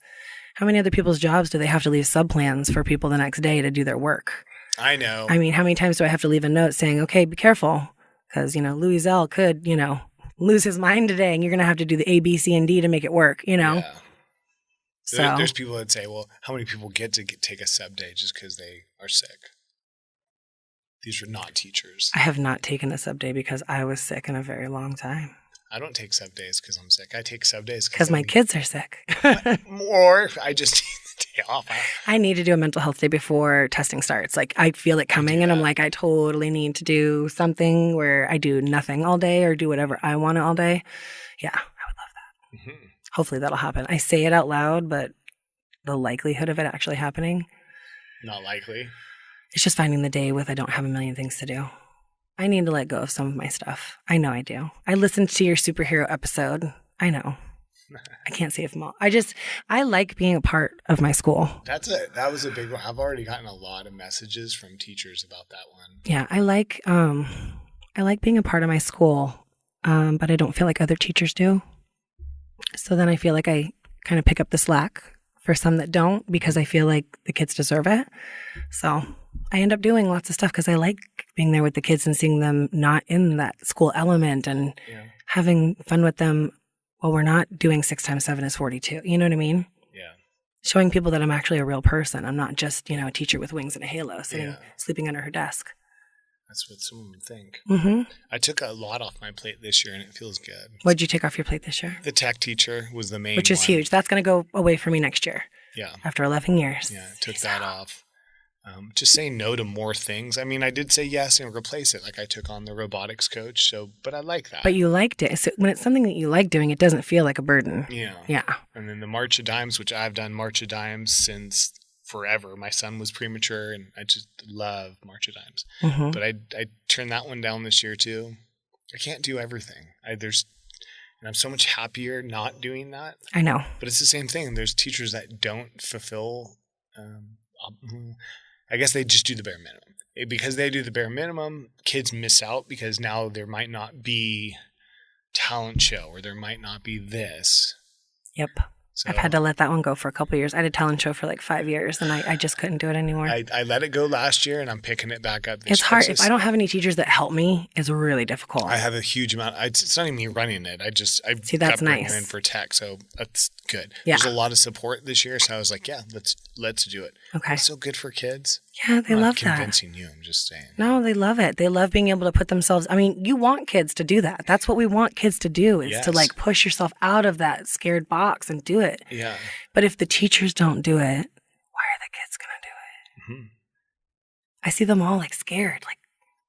How many other people's jobs do they have to leave subplans for people the next day to do their work? I know. I mean, how many times do I have to leave a note saying, okay, be careful, because, Louis Zell could, lose his mind today and you're going to have to do the A, B, C, and D to make it work, Yeah. So there's people that say, well, how many people get to take a sub day just because they are sick? These are not teachers. I have not taken a sub day because I was sick in a very long time. I don't take sub days because I'm sick. I take sub days because my kids are sick. Or I just need the day off. I need to do a mental health day before testing starts. Like I feel it coming and I'm like, I totally need to do something where I do nothing all day or do whatever I want all day. Yeah, I would love that. Hopefully that'll happen. I say it out loud, but the likelihood of it actually happening? Not likely. It's just finding the day with I don't have a million things to do. I need to let go of some of my stuff. I know I do. I listened to your superhero episode. I know. I can't say if I like being a part of my school. That was a big one. I've already gotten a lot of messages from teachers about that one. Yeah, I like being a part of my school, but I don't feel like other teachers do. So then I feel like I kind of pick up the slack for some that don't because I feel like the kids deserve it. So I end up doing lots of stuff because I like being there with the kids and seeing them not in that school element and having fun with them while we're not doing 6 times 7 is 42. You know what I mean? Yeah. Showing people that I'm actually a real person. I'm not just, a teacher with wings and a halo sleeping under her desk. That's what someone would think. Mm-hmm. I took a lot off my plate this year and it feels good. What did you take off your plate this year? The tech teacher was the main Which is huge. That's going to go away for me next year. Yeah. After 11 years. Yeah, took that off. Just saying no to more things. I mean, I did say yes and replace it. Like I took on the robotics coach. But I like that. But you liked it. So when it's something that you like doing, it doesn't feel like a burden. Yeah. Yeah. And then the March of Dimes, which I've done March of Dimes since forever. My son was premature, and I just love March of Dimes. Mm-hmm. But I turned that one down this year too. I can't do everything. And I'm so much happier not doing that. I know. But it's the same thing. There's teachers that don't fulfill. I guess they just do the bare minimum. Because they do the bare minimum, kids miss out because now there might not be talent show or there might not be this. Yep. So I've had to let that one go for a couple of years. I had a talent show for like 5 years, and I just couldn't do it anymore. I let it go last year, and I'm picking it back up this year. It's hard. If I don't have any teachers that help me, it's really difficult. I have a huge amount. It's not even me running it. I See, that's kept bringing nice. in for tech, so that's good. Yeah. There's a lot of support this year, so I was like, yeah, let's do it. Okay. It's so good for kids. Yeah, they I'm love not that. convincing you. I'm just saying. No, they love it. They love being able to put themselves. I mean, you want kids to do that. That's what we want kids to do, is to Yes. like push yourself out of that scared box and do it. Yeah. But if the teachers don't do it, why are the kids going to do it? Mm-hmm. I see them all like scared. Like,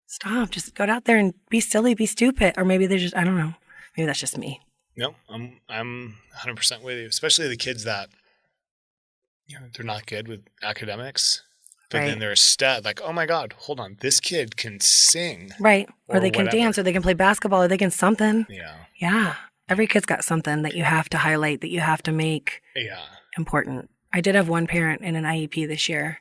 stop. Just go out there and be silly, be stupid. Or maybe they're just, I don't know. Maybe that's just me. No, I'm 100% with you. Especially the kids that, they're not good with academics, but Right. then they're a stud. Like, oh my God, hold on, this kid can sing. Right. Or they can whatever. dance, or they can play basketball, or they can something. Yeah. Yeah. Every kid's got something that you have to highlight, that you have to make Yeah. important. I did have one parent in an IEP this year.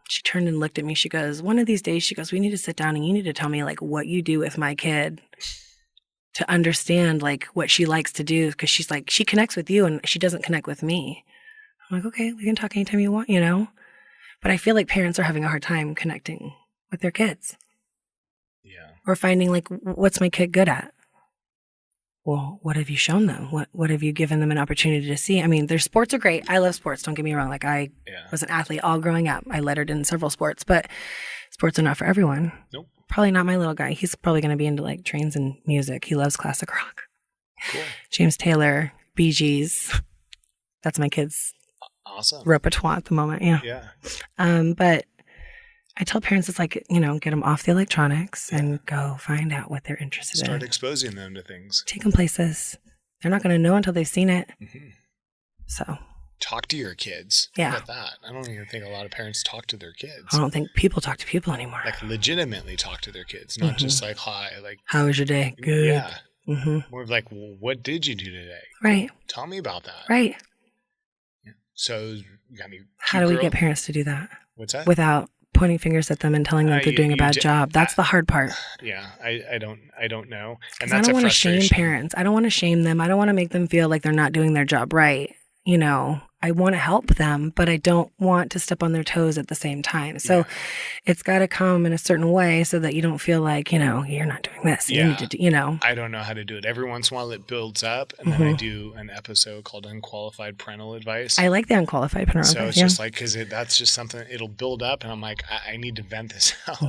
She turned and looked at me. She goes, one of these days, she goes, we need to sit down and you need to tell me like what you do with my kid to understand like what she likes to do. Cause she's like, she connects with you and she doesn't connect with me. I'm like, okay, we can talk anytime you want, But I feel like parents are having a hard time connecting with their kids. Yeah. Or finding like, what's my kid good at? Well, what have you shown them? What have you given them an opportunity to see? I mean, their sports are great. I love sports. Don't get me wrong. Like I was an athlete all growing up. I lettered in several sports, but sports are not for everyone. Nope. Probably not my little guy. He's probably going to be into like trains and music. He loves classic rock. Cool. James Taylor, Bee Gees. That's my kid's Awesome. repertoire at the moment. Yeah. Yeah. But I tell parents it's like, get them off the electronics and go find out what they're interested Start in. exposing them to things. Take them places. They're not going to know until they've seen it. Mm-hmm. So Talk to your kids. Yeah. How about that? I don't even think a lot of parents talk to their kids. I don't think people talk to people anymore. Like legitimately talk to their kids, not just like, hi, like. How was your day? Good. Yeah. Mm-hmm. More of like, well, what did you do today? Right. Tell me about that. Right. Yeah. So, How do we get parents to do that What's that? without pointing fingers at them and telling them they're doing a bad job? That's the hard part. Yeah. I don't know. And I that's don't a want to shame frustration. parents. I don't want to shame them. I don't want to make them feel like they're not doing their job right. I want to help them, but I don't want to step on their toes at the same time. So it's got to come in a certain way so that you don't feel like, you're not doing this. You need to do, I don't know how to do it. Every once in a while it builds up, and then I do an episode called Unqualified Parental Advice. I like the unqualified parental So advice. it's just like, because that's just something, it'll build up, and I'm like, I need to vent this out.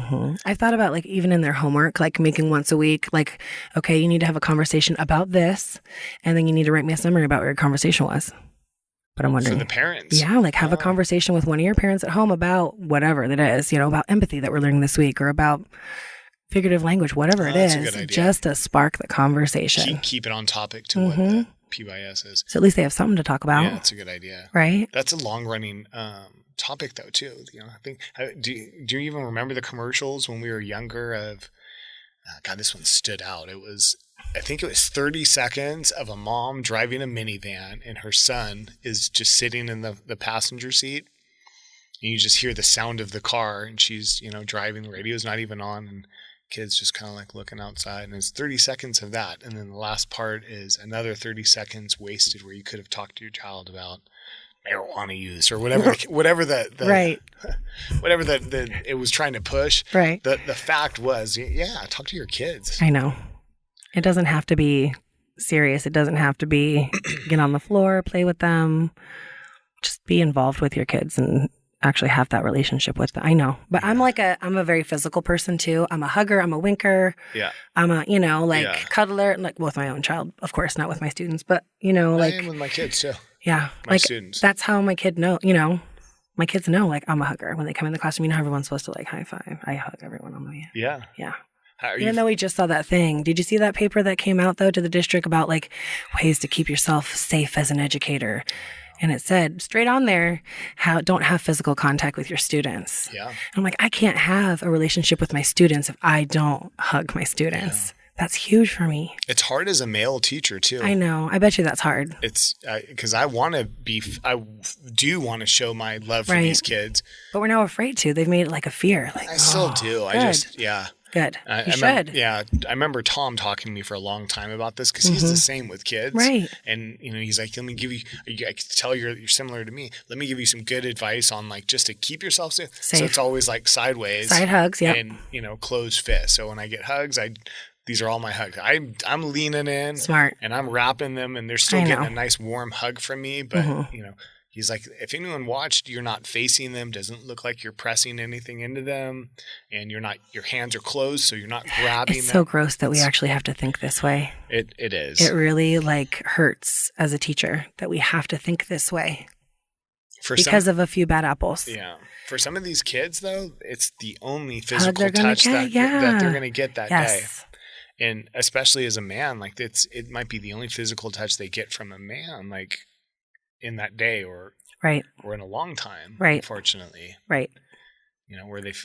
I thought about like even in their homework, like making once a week, like, okay, you need to have a conversation about this, and then you need to write me a summary about what your conversation was. But I'm wondering, For the parents. yeah, like have a conversation with one of your parents at home about whatever that is, about empathy that we're learning this week, or about figurative language, whatever it that's a is, good idea. just to spark the conversation. Keep it on topic to what the PYS is. So at least they have something to talk about, Yeah, that's a good idea. right? That's a long running topic though too. I think. Do you even remember the commercials when we were younger? Of God, this one stood out. I think it was 30 seconds of a mom driving a minivan and her son is just sitting in the passenger seat. And you just hear the sound of the car, and she's, driving, the radio's not even on, and kids just kind of like looking outside. And it's 30 seconds of that. And then the last part is another 30 seconds wasted where you could have talked to your child about marijuana use or whatever the Right. whatever the it was trying to push. Right. The fact was, talk to your kids. I know. It doesn't have to be serious. It doesn't have to be get on the floor, play with them. Just be involved with your kids and actually have that relationship with them. I know. But I'm a very physical person too. I'm a hugger. I'm a winker. Yeah. I'm a, cuddler, like with my own child, of course, not with my students, but, I am with my kids too. Yeah. My students. That's how my kid know, my kids know, like, I'm a hugger. When they come in the classroom, how everyone's supposed to like high five. I hug everyone on the way. Yeah. Yeah. Even though we just saw that thing. Did you see that paper that came out, though, to the district about, like, ways to keep yourself safe as an educator? And it said straight on there, don't have physical contact with your students. Yeah. I'm like, I can't have a relationship with my students if I don't hug my students. Yeah. That's huge for me. It's hard as a male teacher too. I know. I bet you that's hard. It's because I do want to show my love for these kids. But we're now afraid to. They've made it like a fear. Like, I still do. Good. Good. You should. I remember Tom talking to me for a long time about this because he's the same with kids. Right. And, he's like, let me give you, I can tell you're similar to me. Let me give you some good advice on like just to keep yourself safe. So it's always like sideways. Side hugs, yeah. And, closed fist. So when I get hugs, these are all my hugs. I'm leaning in. Smart. And I'm wrapping them and they're still getting a nice warm hug from me. But, he's like, if anyone watched, you're not facing them, doesn't look like you're pressing anything into them, and your hands are closed, so you're not grabbing them. It's so gross that we actually have to think this way. It is. It really hurts as a teacher that we have to think this way because of a few bad apples. Yeah. For some of these kids, though, it's the only physical touch that they're going to get that day. And especially as a man, it might be the only physical touch they get from a man, in that day or in a long time, unfortunately. Right. Where they've,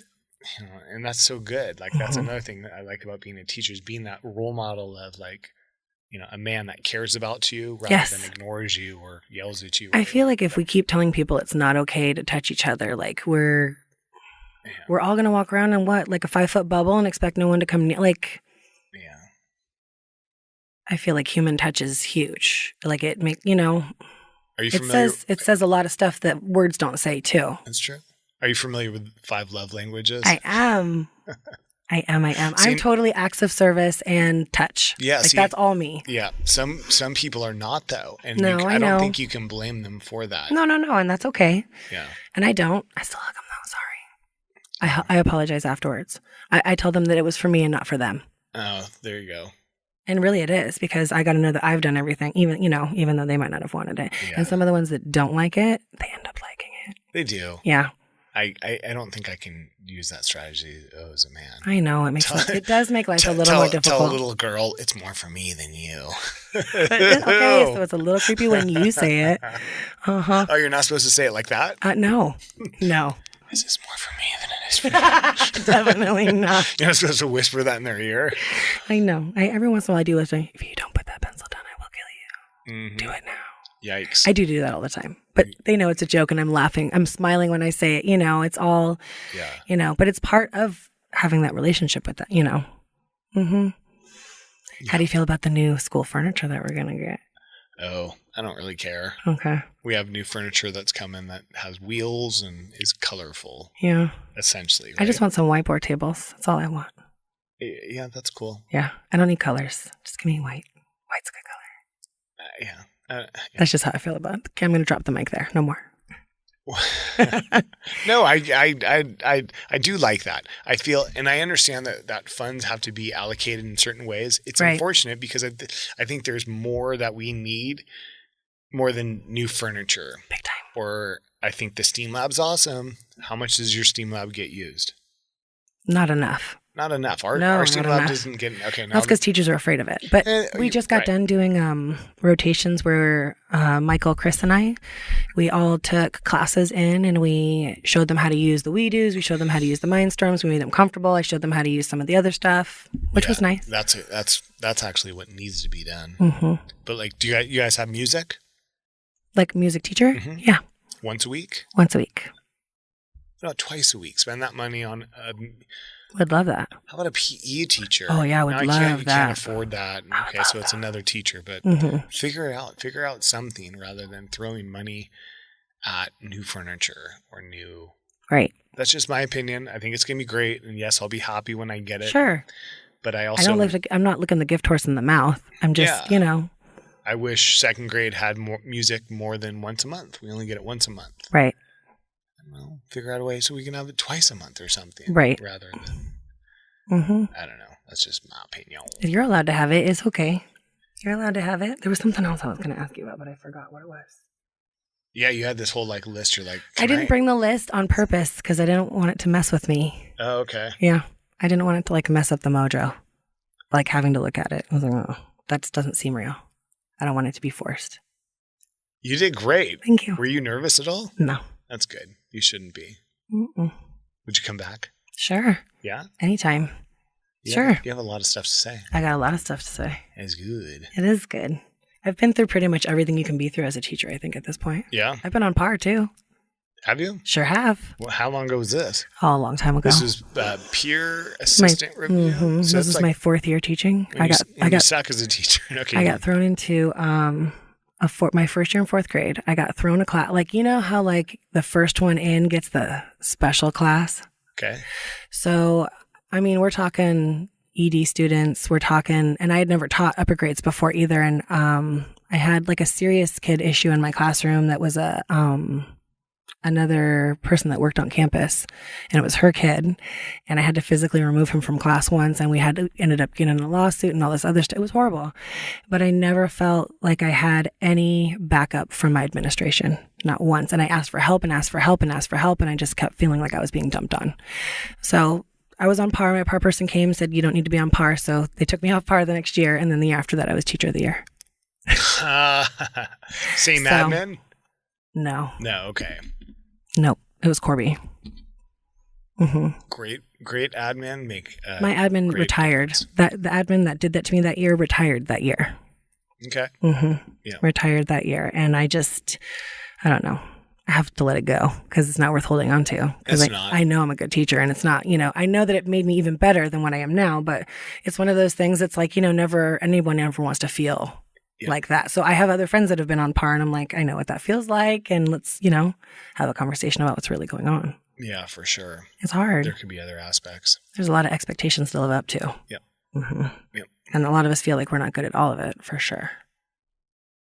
and that's so good. That's another thing that I like about being a teacher is being that role model of a man that cares about you rather than ignores you or yells at you. I feel like if we keep telling people it's not okay to touch each other, we're all going to walk around in a 5-foot bubble and expect no one to come near. I feel like human touch is huge. Are you familiar? It says a lot of stuff that words don't say too. That's true. Are you familiar with 5 love languages? I am. I'm totally acts of service and touch. Yeah, that's all me. Yeah, some people are not though, and I don't think you can blame them for that. No, and that's okay. Yeah, and I don't. I still hug them though. Sorry. I apologize afterwards. I tell them that it was for me and not for them. Oh, there you go. And really it is because I got to know that I've done everything, even though they might not have wanted it. Yeah. And some of the ones that don't like it, they end up liking it. They do. Yeah. I don't think I can use that strategy as a man. I know. It does make life a little more difficult. Tell a little girl, it's more for me than you. Okay, so it's a little creepy when you say it. Uh-huh. Oh, you're not supposed to say it like that? No. This is more for me than it is for you. Definitely not. You're not supposed to whisper that in their ear. I know. Every once in a while I do listen. If you don't put that pencil down, I will kill you. Mm-hmm. Do it now. Yikes. I do that all the time. But they know it's a joke and I'm laughing. I'm smiling when I say it. It's all, but it's part of having that relationship with that, Mm-hmm. Yeah. How do you feel about the new school furniture that we're going to get? Oh, I don't really care. Okay. We have new furniture that's coming that has wheels and is colorful. Yeah. Essentially. Right? I just want some whiteboard tables. That's all I want. Yeah, that's cool. Yeah. I don't need colors. Just give me white. White's a good color. Yeah. That's just how I feel about it. Okay, I'm going to drop the mic there. No more. No, I do like that. I feel, and I understand that funds have to be allocated in certain ways. It's unfortunate because I think there's more that we need more than new furniture. Big time. Or I think the Steam Lab's awesome. How much does your Steam Lab get used? Not enough. Not enough. Our Steam Lab doesn't get okay. Now that's because teachers are afraid of it. But we just got done doing rotations where Michael, Chris, and I, we all took classes in and we showed them how to use the We-Dos. We showed them how to use the Mindstorms. We made them comfortable. I showed them how to use some of the other stuff, which was nice. That's actually what needs to be done. Mm-hmm. But do you guys have music? Like music teacher? Mm-hmm. Yeah. Once a week? Once a week. No, twice a week. Spend that money on. Would love that. How about a PE teacher? Oh yeah, I would love that. You can't afford that. Okay, so it's another teacher, but figure it out. Figure out something rather than throwing money at new furniture or new. Right. That's just my opinion. I think it's gonna be great, and yes, I'll be happy when I get it. Sure. But I'm not looking the gift horse in the mouth. I'm just, I wish second grade had more music more than once a month. We only get it once a month. Right. Well, figure out a way so we can have it twice a month or something. Right. Rather than, I don't know. That's just my opinion. If you're allowed to have it, it's okay. You're allowed to have it. There was something else I was going to ask you about, but I forgot what it was. Yeah, you had this whole list. You're like, I didn't bring the list on purpose because I didn't want it to mess with me. Oh, okay. Yeah. I didn't want it to mess up the mojo. Having to look at it. I was like, oh, that doesn't seem real. I don't want it to be forced. You did great. Thank you. Were you nervous at all? No. That's good. You shouldn't be. Mm-mm. Would you come back? Sure. Yeah? Anytime. You Sure. You have a lot of stuff to say. I got a lot of stuff to say. That's good. It is good. I've been through pretty much everything you can be through as a teacher, I think, at this point. Yeah? I've been on par, too. Have you? Sure have. Well, how long ago was this? Oh, a long time ago. This was peer assistant review? Mm-hmm. So This was my 4th year teaching. I you got suck as a teacher. Okay. I got thrown into my first year in 4th grade. I got thrown a class. Like, you know how like the first one in gets the special class? Okay. So, I mean, we're talking ED students. We're talking, and I had never taught upper grades before either. And I had like a serious kid issue in my classroom that was another person that worked on campus, and it was her kid, and I had to physically remove him from class once, and we ended up getting in a lawsuit and all this other stuff. It was horrible, but I never felt like I had any backup from my administration, not once. And I asked for help and asked for help and asked for help, and I just kept feeling like I was being dumped on. So I was on par. My par person came and said, you don't need to be on par. So they took me off par the next year, and then the year after that, I was teacher of the year. Same admin? No. No, okay. Nope. It was Corby. Mm-hmm. Great admin. My admin retired. The admin that did that to me that year retired that year. Okay. Mm-hmm. Yeah. Retired that year. And I don't know. I have to let it go because it's not worth holding on to. Because I know I'm a good teacher, and it's not, I know that it made me even better than what I am now, but it's one of those things that's like, never anyone ever wants to feel like that. So I have other friends that have been on par, and I'm like, I know what that feels like, and let's, have a conversation about what's really going on. Yeah, for sure. It's hard. There could be other aspects. There's a lot of expectations to live up to. Yep. Mm-hmm. Yep. And a lot of us feel like we're not good at all of it, for sure.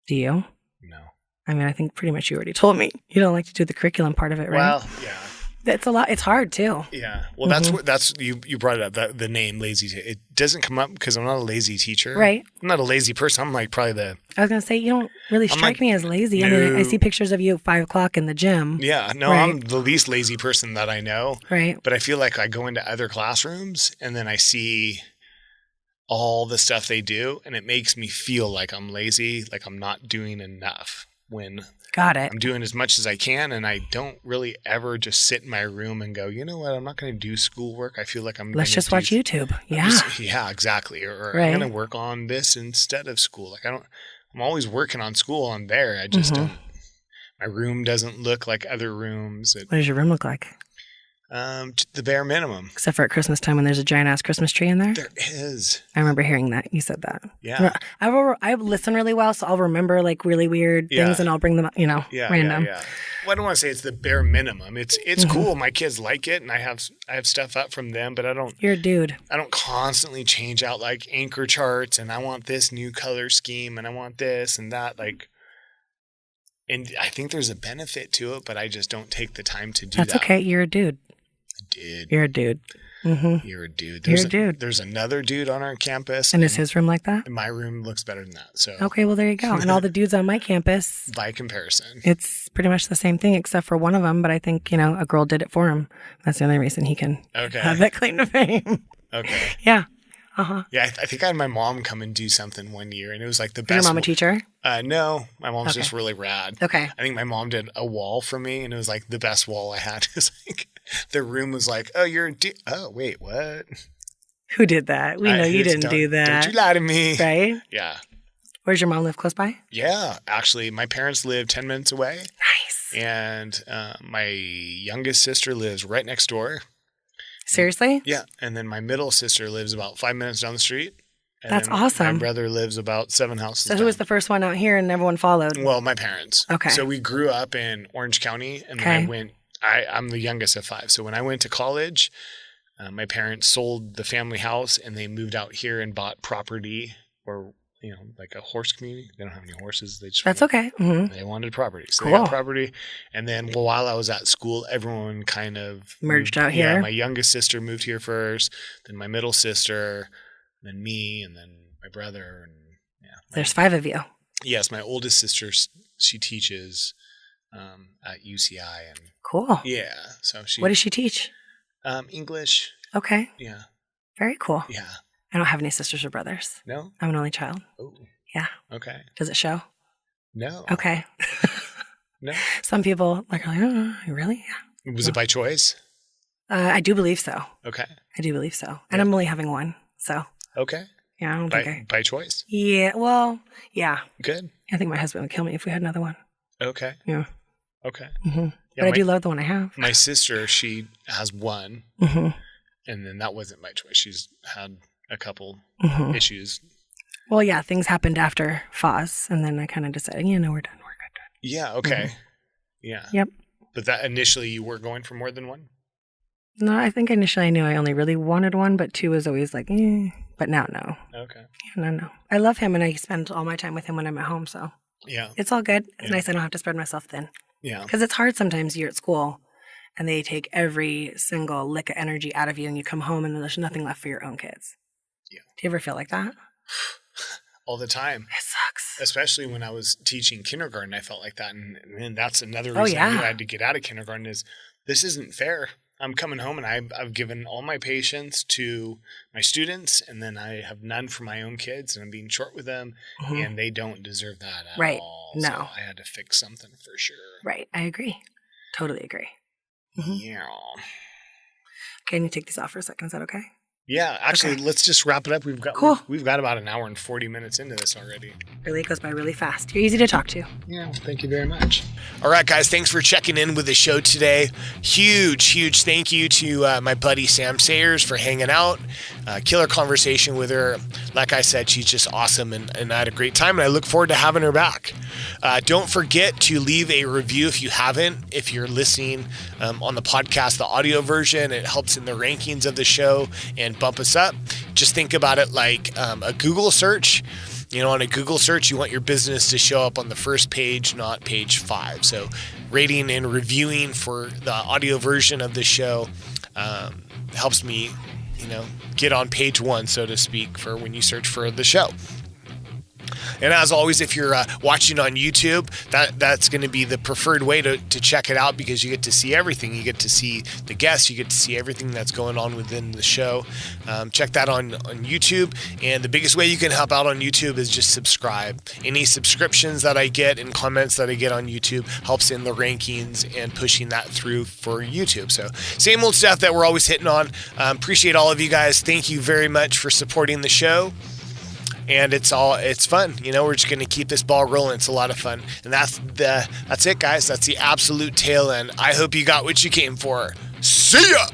Do you? No. I mean, I think pretty much you already told me. You don't like to do the curriculum part of it, right? Well, yeah. It's a lot. It's hard too. Yeah. Well, that's you brought it up, the name lazy. It doesn't come up because I'm not a lazy teacher. Right. I'm not a lazy person. I'm like probably I was going to say, you don't really strike me as lazy. No. I mean, I see pictures of you at 5 o'clock in the gym. Yeah. No, right? I'm the least lazy person that I know. Right. But I feel like I go into other classrooms and then I see all the stuff they do, and it makes me feel like I'm lazy, like I'm not doing enough when Got it. I'm doing as much as I can, and I don't really ever just sit in my room and go, you know what, I'm not going to do schoolwork. I feel like Let's just watch YouTube. Yeah. Yeah, exactly. Or right. I'm going to work on this instead of school. Like I'm always working on school on there. I just don't, my room doesn't look like other rooms. What does your room look like? The bare minimum. Except for at Christmas time when there's a giant ass Christmas tree in there. There is. I remember hearing that. You said that. Yeah. I listen really well, so I'll remember like really weird things and I'll bring them up, random. Yeah. Well, I don't want to say it's the bare minimum. It's cool. My kids like it, and I have stuff up from them, but I don't. You're a dude. I don't constantly change out like anchor charts, and I want this new color scheme, and I want this and that. Like, and I think there's a benefit to it, but I just don't take the time to do that. That's okay. You're a dude. You're a dude. Mm-hmm. You're a dude. You're a dude. There's another dude on our campus. And is his room like that? My room looks better than that. So okay, well there you go. And all the dudes on my campus, by comparison, it's pretty much the same thing except for one of them. But I think a girl did it for him. That's the only reason he can have that claim to fame. Okay. Yeah. Uh-huh. Yeah, I think I had my mom come and do something one year, and it was like the best. Is your mom a teacher? No, my mom's just really rad. Okay. I think my mom did a wall for me, and it was like the best wall I had. It was like the room was like, oh, you're oh, wait, what? Who did that? We know you didn't do that. Don't you lie to me. Right? Yeah. Where's your mom live? Close by? Yeah. Actually, my parents live 10 minutes away. Nice. And my youngest sister lives right next door. Seriously? Yeah. And then my middle sister lives about 5 minutes down the street. And that's awesome. My brother lives about 7 houses So who was the first one out here and everyone followed? Well, my parents. Okay. So we grew up in Orange County, and then I'm the youngest of 5. So when I went to college, my parents sold the family house and they moved out here and bought property, or like a horse community. They don't have any horses. They just That's okay. Mm-hmm. They wanted property. So cool. They got property. And then while I was at school, everyone kind of merged out here. Yeah, my youngest sister moved here first, then my middle sister, then me, and then my brother. And there's 5 of you. Yes, my oldest sister, she teaches at UCI. And cool. Yeah. So what does she teach? English. Okay. Yeah. Very cool. Yeah. I don't have any sisters or brothers. No? I'm an only child. Oh. Yeah. Okay. Does it show? No. Okay. No. Some people like are like, oh, really? Yeah. Was it by choice? I do believe so. Okay. I do believe so. And I'm only having one. So, Okay. yeah, I don't think By choice? Yeah, well, yeah. Good. I think my husband would kill me if we had another one. Okay. Yeah. Okay. Mm-hmm. Yeah, But I do love the one I have. My sister, she has one, Mm-hmm. and then that wasn't by choice. She's had a couple Mm-hmm. issues. Well, yeah, things happened after FOS, and then I kind of decided, we're done. We're good. Yeah, okay. Mm-hmm. Yeah. Yep. But that initially you were going for more than one? No, I think initially I knew I only really wanted one, but two was always like, but now, no. Okay. Yeah, no. I love him, and I spend all my time with him when I'm at home, so Yeah. it's all good. It's Yeah. nice I don't have to spread myself thin. Yeah. Because it's hard sometimes you're at school, and they take every single lick of energy out of you, and you come home, and then there's nothing left for your own kids. Yeah. Do you ever feel like that? All the time. It sucks. Especially when I was teaching kindergarten, I felt like that. And that's another Oh, reason yeah. I knew I had to get out of kindergarten is this isn't fair. I'm coming home and I've given all my patience to my students, and then I have none for my own kids, and I'm being short with them, Mhm. and they don't deserve that at Right. all. No. So I had to fix something for sure. Right. I agree. Totally agree. Mhm. Yeah. Can you take these off for a second? Is that okay? Yeah, actually, Okay. let's just wrap it up. Cool. We've got about an hour and 40 minutes into this already. Really, it goes by really fast. You're easy to talk to. Yeah, thank you very much. All right, guys, thanks for checking in with the show today. Huge thank you to my buddy Sam Sayres for hanging out. Killer conversation with her. Like I said, she's just awesome, and I had a great time, and I look forward to having her back. Don't forget to leave a review if you haven't. If you're listening on the podcast, the audio version, it helps in the rankings of the show and bump us up. Just think about it like a Google search. On a Google search, you want your business to show up on the first page, not page 5. So rating and reviewing for the audio version of the show helps me, get on page 1, so to speak, for when you search for the show. And as always, if you're watching on YouTube, that's going to be the preferred way to check it out, because you get to see everything. You get to see the guests. You get to see everything that's going on within the show. Check that on YouTube. And the biggest way you can help out on YouTube is just subscribe. Any subscriptions that I get and comments that I get on YouTube helps in the rankings and pushing that through for YouTube. So same old stuff that we're always hitting on. Appreciate all of you guys. Thank you very much for supporting the show. And it's fun. We're just going to keep this ball rolling. It's a lot of fun. And that's it, guys. That's the absolute tail end. I hope you got what you came for. See ya!